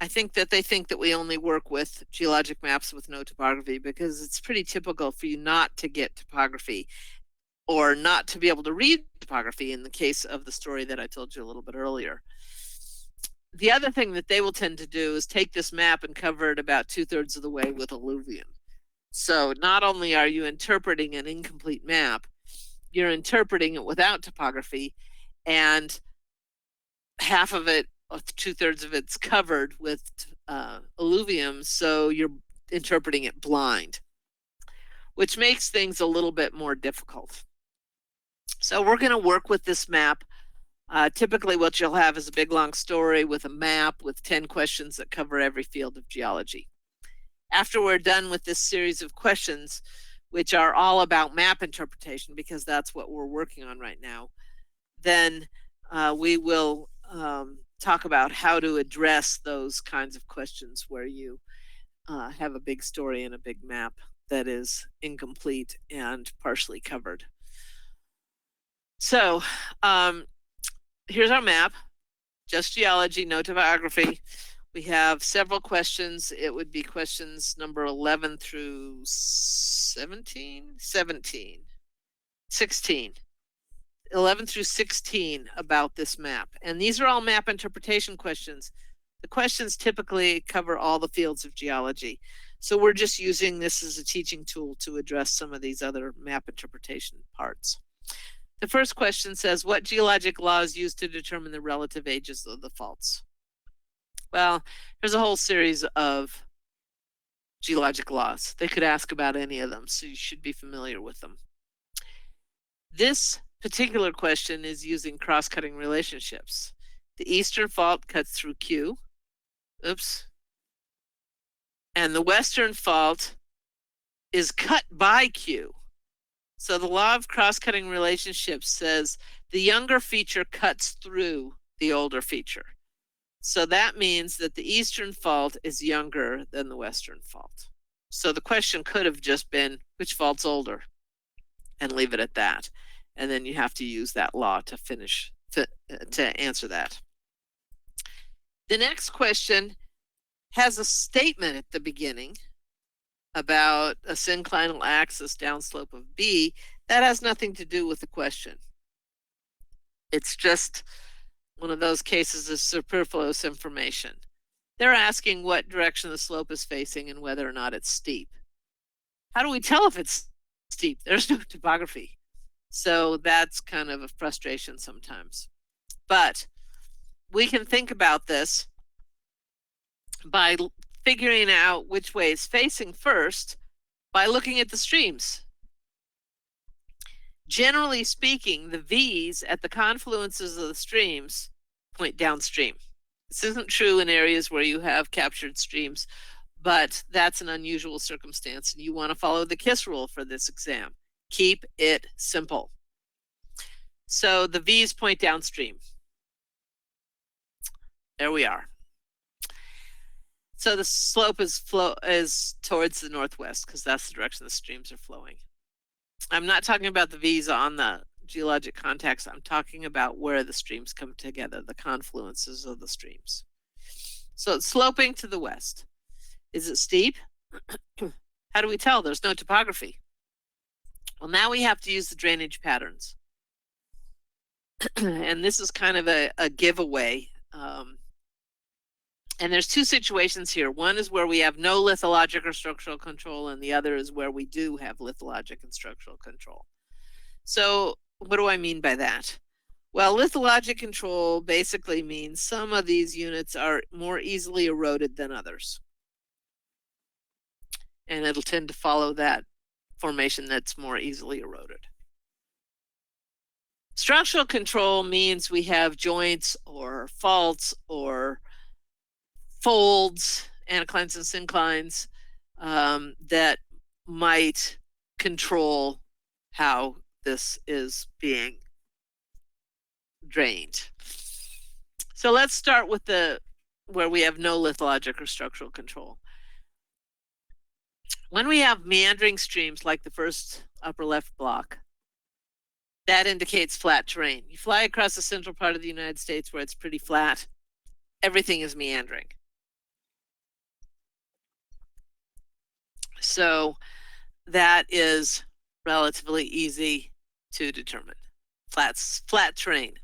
I think that they think that we only work with geologic maps with no topography because it's pretty typical for you not to get topography or not to be able to read topography in the case of the story that I told you a little bit earlier. The other thing that they will tend to do is take this map and cover it about 2/3 of the way with alluvium. So not only are you interpreting an incomplete map, you're interpreting it without topography, and half of it, 2/3 of it's covered with alluvium, so you're interpreting it blind, which makes things a little bit more difficult. So we're going to work with this map. Typically what you'll have is a big long story with a map with 10 questions that cover every field of geology. After we're done with this series of questions, which are all about map interpretation, because that's what we're working on right now, then we will talk about how to address those kinds of questions where you have a big story and a big map that is incomplete and partially covered. So here's our map, just geology, no topography. We have several questions. It would be questions number 11 through 16, 11 through 16 about this map. And these are all map interpretation questions. The questions typically cover all the fields of geology. So we're just using this as a teaching tool to address some of these other map interpretation parts. The first question says, what geologic law is used to determine the relative ages of the faults? Well, there's a whole series of geologic laws. They could ask about any of them, so you should be familiar with them. This particular question is using cross-cutting relationships. The eastern fault cuts through Q. Oops. And the western fault is cut by Q. So the law of cross-cutting relationships says the younger feature cuts through the older feature. So that means that the eastern fault is younger than the western fault. So the question could have just been, which fault's older? And leave it at that. And then you have to use that law to finish, to answer that. The next question has a statement at the beginning about a synclinal axis downslope of B. That has nothing to do with the question. It's just one of those cases of superfluous information. They're asking what direction the slope is facing and whether or not it's steep. How do we tell if it's steep? There's no topography. So that's kind of a frustration sometimes. But we can think about this by figuring out which way it's facing first by looking at the streams. Generally speaking, the V's at the confluences of the streams point downstream. This isn't true in areas where you have captured streams, but that's an unusual circumstance, and you want to follow the KISS rule for this exam. Keep it simple. So the V's point downstream. There we are. So the slope is towards the northwest because that's the direction the streams are flowing. I'm not talking about the V's on the geologic contacts. I'm talking about where the streams come together, the confluences of the streams. So it's sloping to the west. Is it steep? How do we tell? There's no topography. Well, now we have to use the drainage patterns. And this is kind of a giveaway. And there's two situations here. One is where we have no lithologic or structural control, and the other is where we do have lithologic and structural control. So what do I mean by that? Well, lithologic control basically means some of these units are more easily eroded than others. And it'll tend to follow that formation that's more easily eroded. Structural control means we have joints or faults or folds, anticlines and synclines, that might control how this is being drained. So let's start with where we have no lithologic or structural control. When we have meandering streams like the first upper left block, that indicates flat terrain. You fly across the central part of the United States where it's pretty flat, everything is meandering. So that is relatively easy to determine. Flat terrain.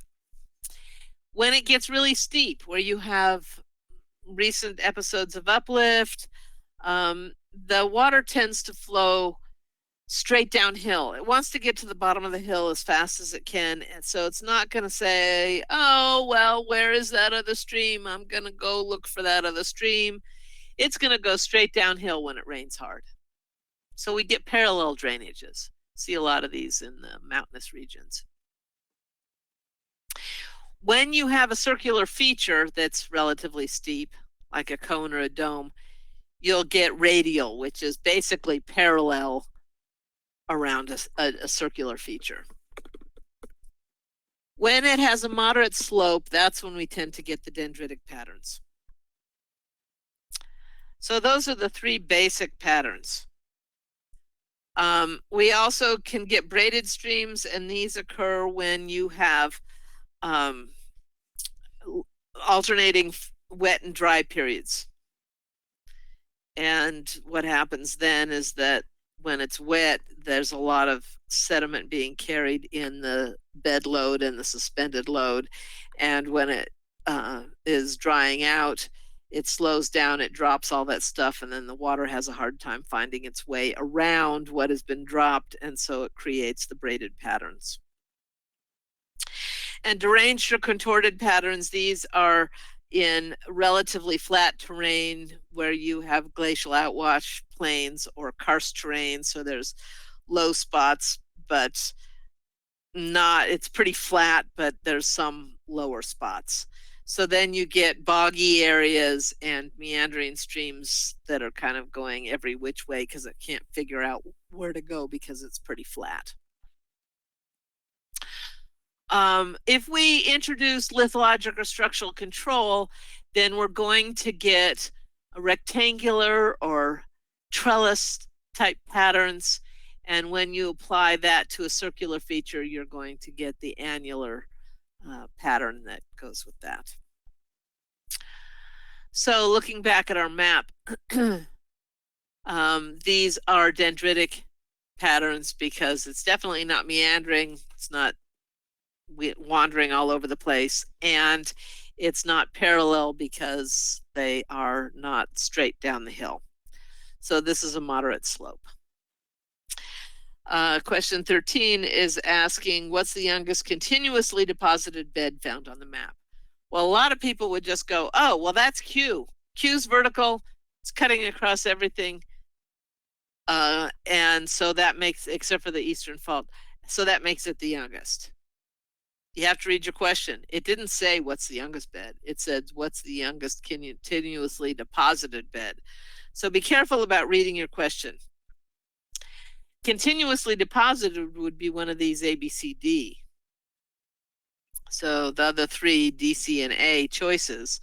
When it gets really steep, where you have recent episodes of uplift, the water tends to flow straight downhill. It wants to get to the bottom of the hill as fast as it can. And so it's not going to say, oh, well, where is that other stream? I'm going to go look for that other stream. It's going to go straight downhill when it rains hard. So we get parallel drainages. See a lot of these in the mountainous regions. When you have a circular feature that's relatively steep, like a cone or a dome, you'll get radial, which is basically parallel around a circular feature. When it has a moderate slope, that's when we tend to get the dendritic patterns. So those are the three basic patterns. We also can get braided streams, and these occur when you have alternating wet and dry periods. And what happens then is that when it's wet, there's a lot of sediment being carried in the bed load and the suspended load. And when it is drying out, it slows down, it drops all that stuff, and then the water has a hard time finding its way around what has been dropped, and so it creates the braided patterns. And deranged or contorted patterns, these are in relatively flat terrain where you have glacial outwash plains or karst terrain, so there's low spots, but it's pretty flat, but there's some lower spots. So then you get boggy areas and meandering streams that are kind of going every which way because it can't figure out where to go because it's pretty flat. If we introduce lithologic or structural control, then we're going to get a rectangular or trellis type patterns. And when you apply that to a circular feature, you're going to get the annular pattern that goes with that. So looking back at our map, these are dendritic patterns because it's definitely not meandering. It's not wandering all over the place, and it's not parallel because they are not straight down the hill. So this is a moderate slope. Question 13 is asking, what's the youngest continuously deposited bed found on the map? Well, a lot of people would just go, oh, well, that's Q. Q's vertical, it's cutting across everything. And so that makes, except for the Eastern Fault, so that makes it the youngest. You have to read your question. It didn't say what's the youngest bed. It said what's the youngest continuously deposited bed. So be careful about reading your question. Continuously deposited would be one of these A, B, C, D. So the other three, D, C, and A choices,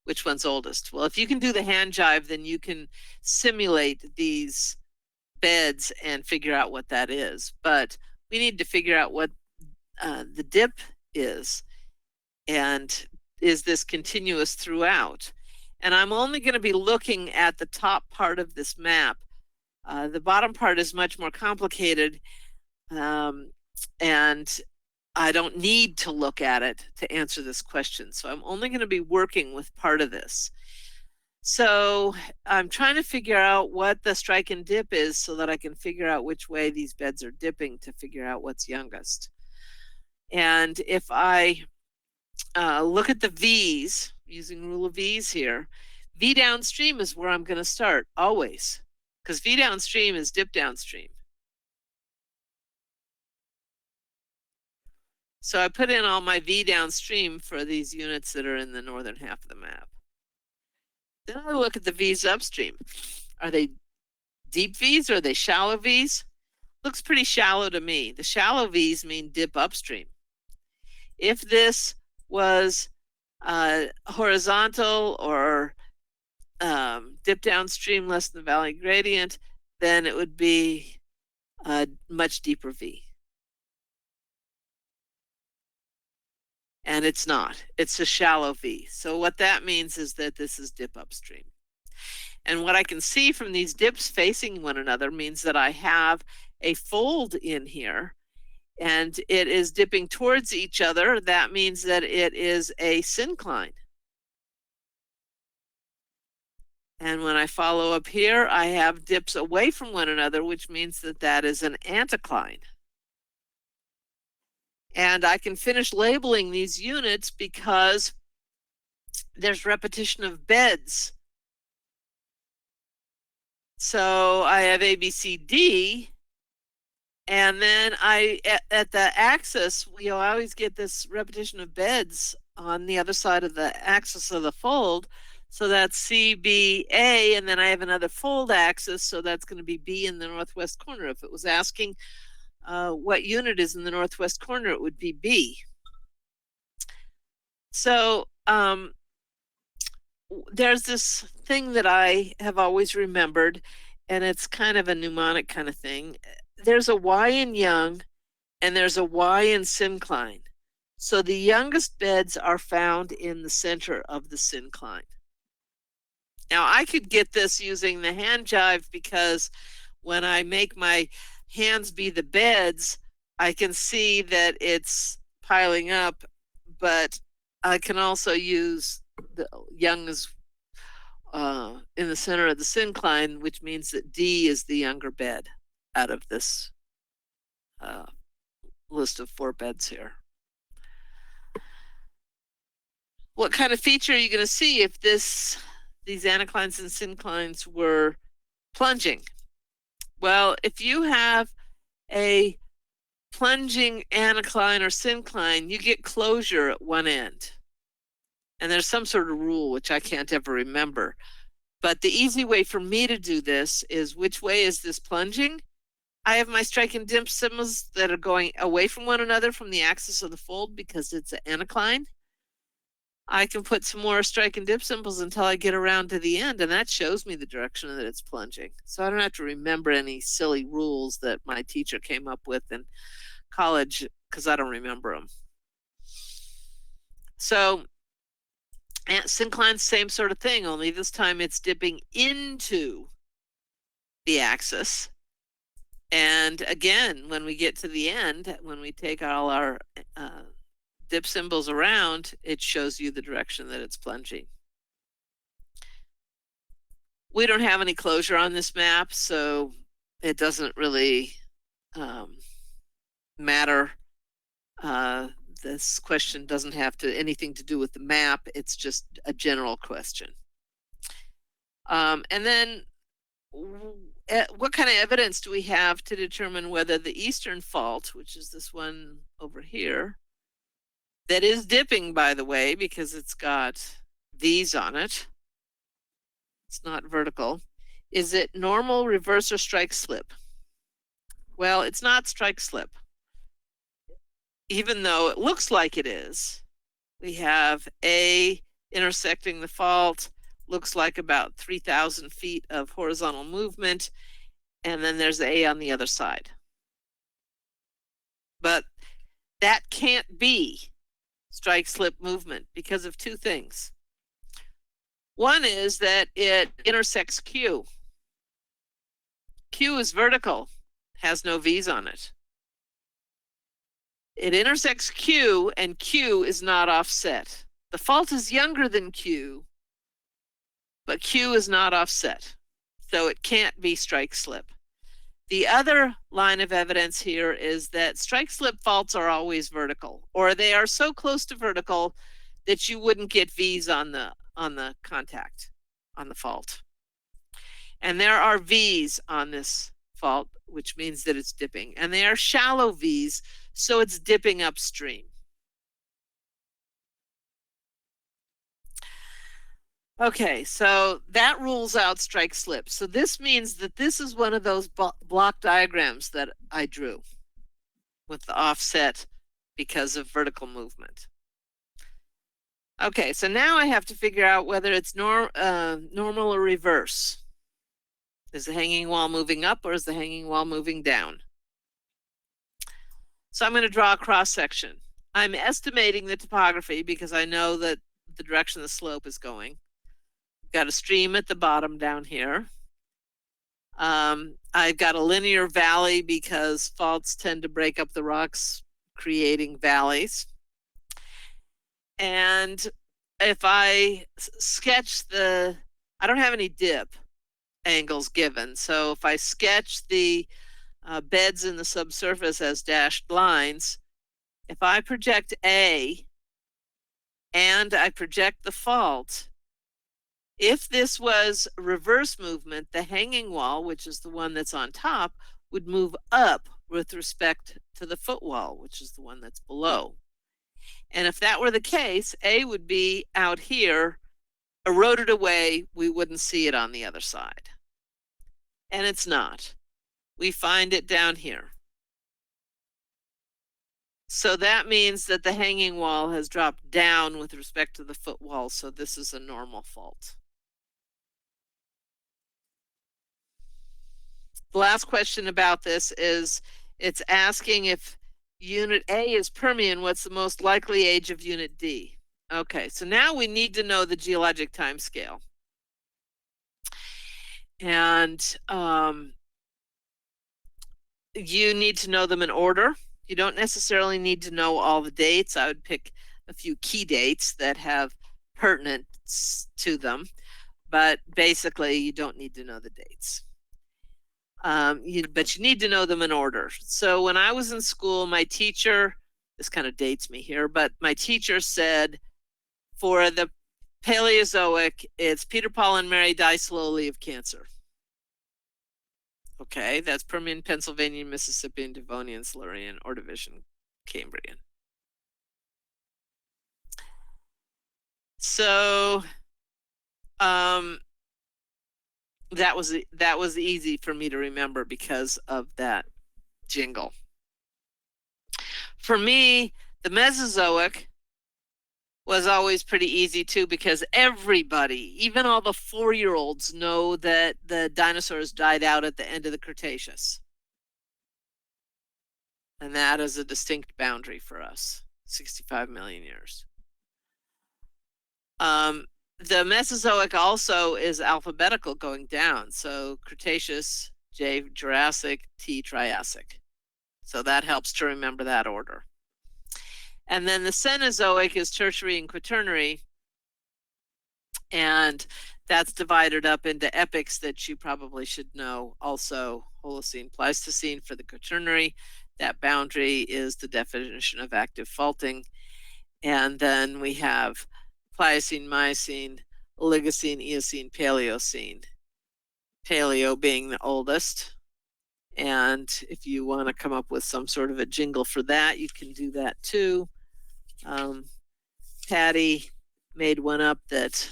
which one's oldest? Well, if you can do the hand jive, then you can simulate these beds and figure out what that is. But we need to figure out what the dip is, and is this continuous throughout? And I'm only going to be looking at the top part of this map. The bottom part is much more complicated, and I don't need to look at it to answer this question. So I'm only going to be working with part of this. So I'm trying to figure out what the strike and dip is so that I can figure out which way these beds are dipping to figure out what's youngest. And if I look at the V's, using rule of V's here, V downstream is where I'm going to start always, because V downstream is dip downstream. So I put in all my V downstream for these units that are in the northern half of the map. Then I look at the V's upstream. Are they deep V's or are they shallow V's? Looks pretty shallow to me. The shallow V's mean dip upstream. If this was horizontal or dip downstream less than the valley gradient, then it would be a much deeper V. And it's not. It's a shallow V. So what that means is that this is dip upstream. And what I can see from these dips facing one another means that I have a fold in here, and it is dipping towards each other. That means that it is a syncline. And when I follow up here, I have dips away from one another, which means that that is an anticline. And I can finish labeling these units because there's repetition of beds. So I have A, B, C, D, and then at the axis, we always get this repetition of beds on the other side of the axis of the fold. So that's C, B, A, and then I have another fold axis, so that's going to be B in the northwest corner. If it was asking what unit is in the northwest corner, it would be B. So there's this thing that I have always remembered, and it's kind of a mnemonic kind of thing. There's a Y in young, and there's a Y in syncline. So the youngest beds are found in the center of the syncline. Now I could get this using the hand jive, because when I make my hands be the beds, I can see that it's piling up, but I can also use the young is in the center of the syncline, which means that D is the younger bed out of this list of 4 beds here. What kind of feature are you going to see if these anticlines and synclines were plunging? Well, if you have a plunging anticline or syncline, you get closure at one end. And there's some sort of rule, which I can't ever remember. But the easy way for me to do this is, which way is this plunging? I have my strike and dip symbols that are going away from one another from the axis of the fold because it's an anticline. I can put some more strike and dip symbols until I get around to the end, and that shows me the direction that it's plunging. So I don't have to remember any silly rules that my teacher came up with in college because I don't remember them. So syncline, same sort of thing, only this time it's dipping into the axis. And again, when we get to the end, when we take all our dip symbols around, it shows you the direction that it's plunging. We don't have any closure on this map, so it doesn't really matter. This question doesn't have anything to do with the map. It's just a general question. And then what kind of evidence do we have to determine whether the eastern fault, which is this one over here, that is dipping, by the way, because it's got these on it, it's not vertical, is it normal, reverse, or strike slip? Well, it's not strike slip, even though it looks like it is. We have A intersecting the fault, looks like about 3,000 feet of horizontal movement, and then there's A on the other side. But that can't be strike slip movement because of two things. One is that it intersects Q. Q is vertical, has no V's on it. It intersects Q, and Q is not offset. The fault is younger than Q, but Q is not offset, so it can't be strike slip. The other line of evidence here is that strike slip faults are always vertical, or they are so close to vertical that you wouldn't get V's on the contact, on the fault. And there are V's on this fault, which means that it's dipping. And they are shallow V's, so it's dipping upstream. Okay, so that rules out strike slip. So this means that this is one of those block diagrams that I drew with the offset because of vertical movement. Okay, so now I have to figure out whether it's normal or reverse. Is the hanging wall moving up, or is the hanging wall moving down? So I'm going to draw a cross section. I'm estimating the topography because I know that the direction the slope is going. Got a stream at the bottom down here. I've got a linear valley because faults tend to break up the rocks, creating valleys. And if I sketch I don't have any dip angles given. So if I sketch the beds in the subsurface as dashed lines, if I project A and I project the fault, if this was reverse movement, the hanging wall, which is the one that's on top, would move up with respect to the footwall, which is the one that's below. And if that were the case, A would be out here, eroded away, we wouldn't see it on the other side. And it's not. We find it down here. So that means that the hanging wall has dropped down with respect to the footwall, so this is a normal fault. The last question about this is, it's asking if unit A is Permian, what's the most likely age of unit D? Okay, so now we need to know the geologic time scale. And you need to know them in order. You don't necessarily need to know all the dates. I would pick a few key dates that have pertinence to them, but basically you don't need to know the dates. But you need to know them in order. So when I was in school, my teacher, this kind of dates me here, but my teacher said for the Paleozoic, it's Peter, Paul, and Mary die slowly of cancer. Okay, that's Permian, Pennsylvania, Mississippian, Devonian, Silurian, Ordovician, Cambrian. So that was easy for me to remember because of that jingle. For me, the Mesozoic was always pretty easy too, because everybody, even all the 4-year-olds, know that the dinosaurs died out at the end of the Cretaceous. And that is a distinct boundary for us, 65 million years. The Mesozoic also is alphabetical going down. So Cretaceous, J, Jurassic, T, Triassic. So that helps to remember that order. And then the Cenozoic is Tertiary and Quaternary. And that's divided up into epochs that you probably should know. Also, Holocene, Pleistocene for the Quaternary. That boundary is the definition of active faulting. And then we have Pliocene, Miocene, Oligocene, Eocene, Paleocene. Paleo being the oldest. And if you want to come up with some sort of a jingle for that, you can do that too. Patty made one up that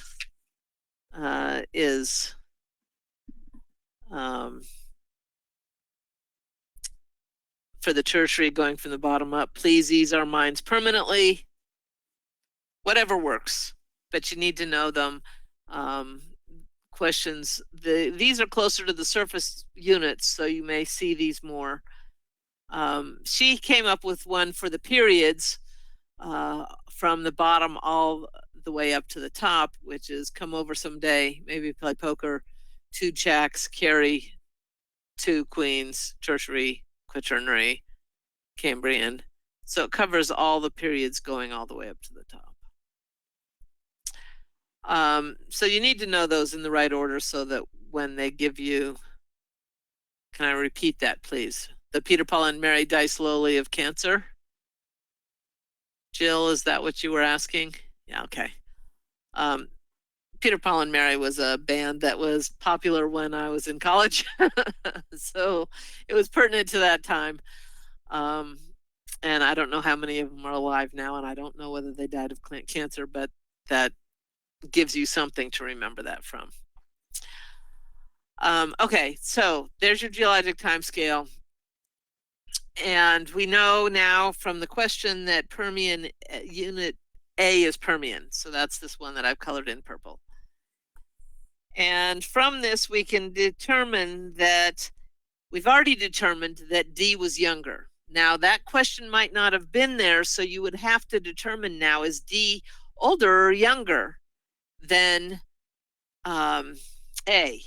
is for the tertiary, going from the bottom up. Please ease our minds permanently. Whatever works, but you need to know them. Questions, these are closer to the surface units, so you may see these more. She came up with one for the periods from the bottom all the way up to the top, which is come over someday, maybe play poker, 2 jacks, carry, 2 queens, tertiary, quaternary, Cambrian. So it covers all the periods going all the way up to the top. So you need to know those in the right order so that when they give you, can I repeat that, please? The Peter, Paul, and Mary Die Slowly of Cancer. Jill, is that what you were asking? Yeah, okay. Peter, Paul, and Mary was a band that was popular when I was in college. So it was pertinent to that time. And I don't know how many of them are alive now, and I don't know whether they died of cancer, but that gives you something to remember that from. Okay, so there's your geologic time scale. And we know now from the question that Permian unit A is Permian. So that's this one that I've colored in purple. And from this, we can determine that we've already determined that D was younger. Now, that question might not have been there, so you would have to determine now, is D older or younger than A?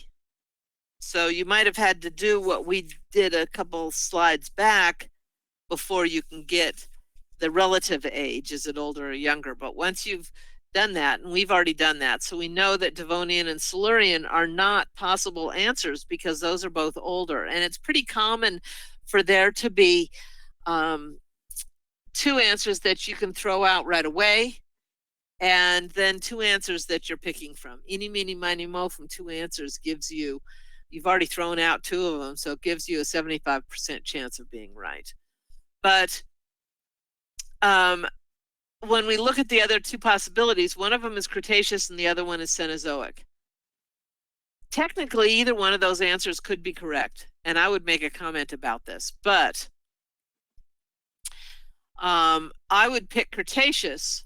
So you might have had to do what we did a couple slides back before you can get the relative age. Is it older or younger? But once you've done that, and we've already done that, so we know that Devonian and Silurian are not possible answers because those are both older. And it's pretty common for there to be 2 answers that you can throw out right away, and then 2 answers that you're picking from. Eeny, meeny, miny, mo from 2 answers gives you, you've already thrown out 2 of them, so it gives you a 75% chance of being right. But when we look at the other 2 possibilities, one of them is Cretaceous and the other one is Cenozoic. Technically, either one of those answers could be correct, and I would make a comment about this, but I would pick Cretaceous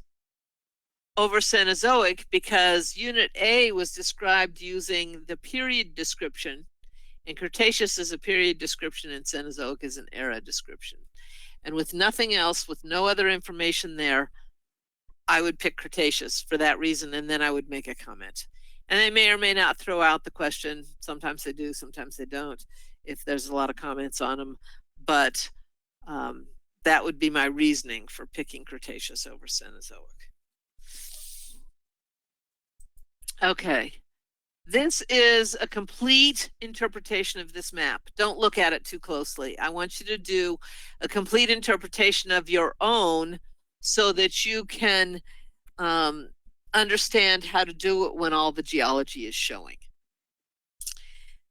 over Cenozoic because Unit A was described using the period description, and Cretaceous is a period description and Cenozoic is an era description. And with nothing else, with no other information there, I would pick Cretaceous for that reason, and then I would make a comment. And they may or may not throw out the question. Sometimes they do, sometimes they don't, if there's a lot of comments on them. But that would be my reasoning for picking Cretaceous over Cenozoic. Okay, this is a complete interpretation of this map. Don't look at it too closely. I want you to do a complete interpretation of your own so that you can understand how to do it when all the geology is showing.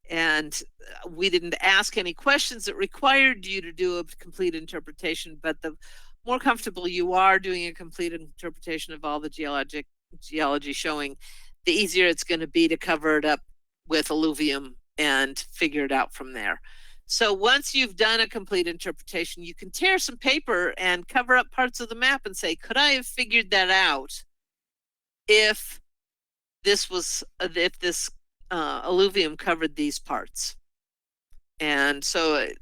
And we didn't ask any questions that required you to do a complete interpretation, but the more comfortable you are doing a complete interpretation of all the geology showing, the easier it's going to be to cover it up with alluvium and figure it out from there. So once you've done a complete interpretation, you can tear some paper and cover up parts of the map and say, could I have figured that out if this alluvium covered these parts? And so it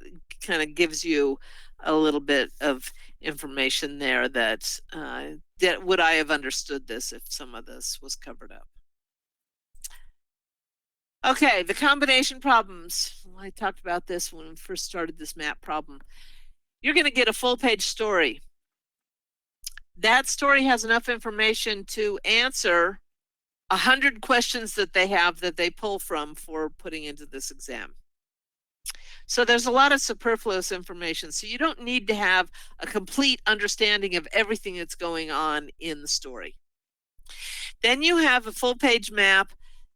kind of gives you a little bit of information there that would I have understood this if some of this was covered up. Okay, the combination problems. Well, I talked about this when we first started this map problem. You're going to get a full-page story. That story has enough information to answer 100 questions that they have that they pull from for putting into this exam. So there's a lot of superfluous information. So you don't need to have a complete understanding of everything that's going on in the story. Then you have a full-page map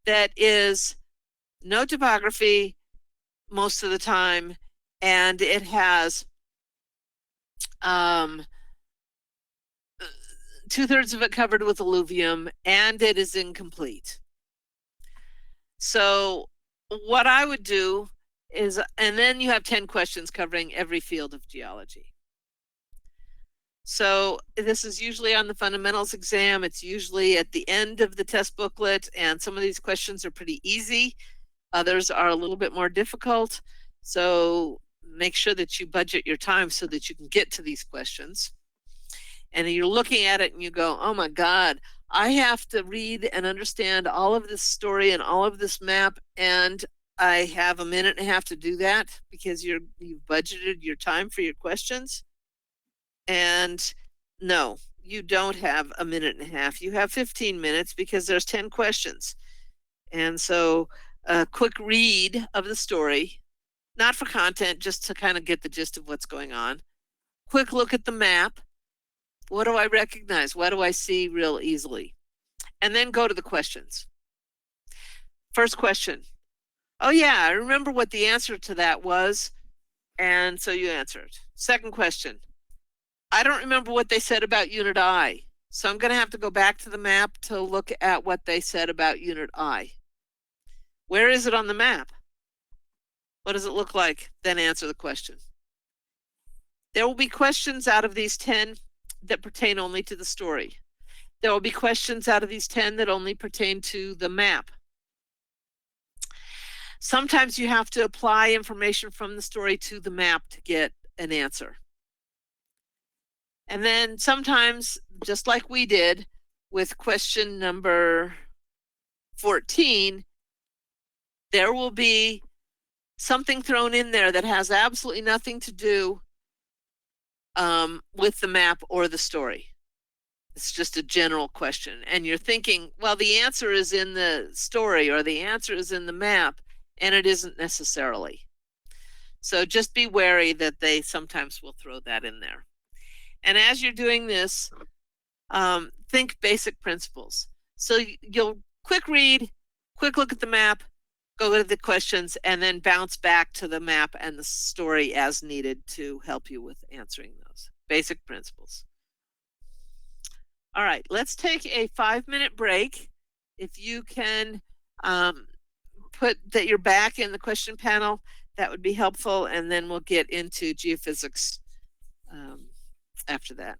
that is no topography most of the time, and it has 2/3 of it covered with alluvium, and it is incomplete. So what I would do is, and then you have 10 questions covering every field of geology. So this is usually on the fundamentals exam. It's usually at the end of the test booklet, and some of these questions are pretty easy. Others are a little bit more difficult. So make sure that you budget your time so that you can get to these questions. And you're looking at it and you go, oh my God, I have to read and understand all of this story and all of this map, and I have 1.5 minutes to do that because you've budgeted your time for your questions. And no, you don't have 1.5 minutes. You have 15 minutes because there's 10 questions. And so a quick read of the story, not for content, just to kind of get the gist of what's going on. Quick look at the map. What do I recognize? What do I see real easily? And then go to the questions. First question. Oh yeah, I remember what the answer to that was. And so you answer it. Second question. I don't remember what they said about unit I. So I'm going to have to go back to the map to look at what they said about unit I. Where is it on the map? What does it look like? Then answer the question. There will be questions out of these 10 that pertain only to the story. There will be questions out of these 10 that only pertain to the map. Sometimes you have to apply information from the story to the map to get an answer. And then sometimes, just like we did with question number 14, there will be something thrown in there that has absolutely nothing to do with the map or the story. It's just a general question. And you're thinking, well, the answer is in the story or the answer is in the map, and it isn't necessarily. So just be wary that they sometimes will throw that in there. And as you're doing this, think basic principles. So you'll quick read, quick look at the map, go to the questions, and then bounce back to the map and the story as needed to help you with answering those basic principles. All right, let's take a 5-minute break. If you can put that you're back in the question panel, that would be helpful, and then we'll get into geophysics after that.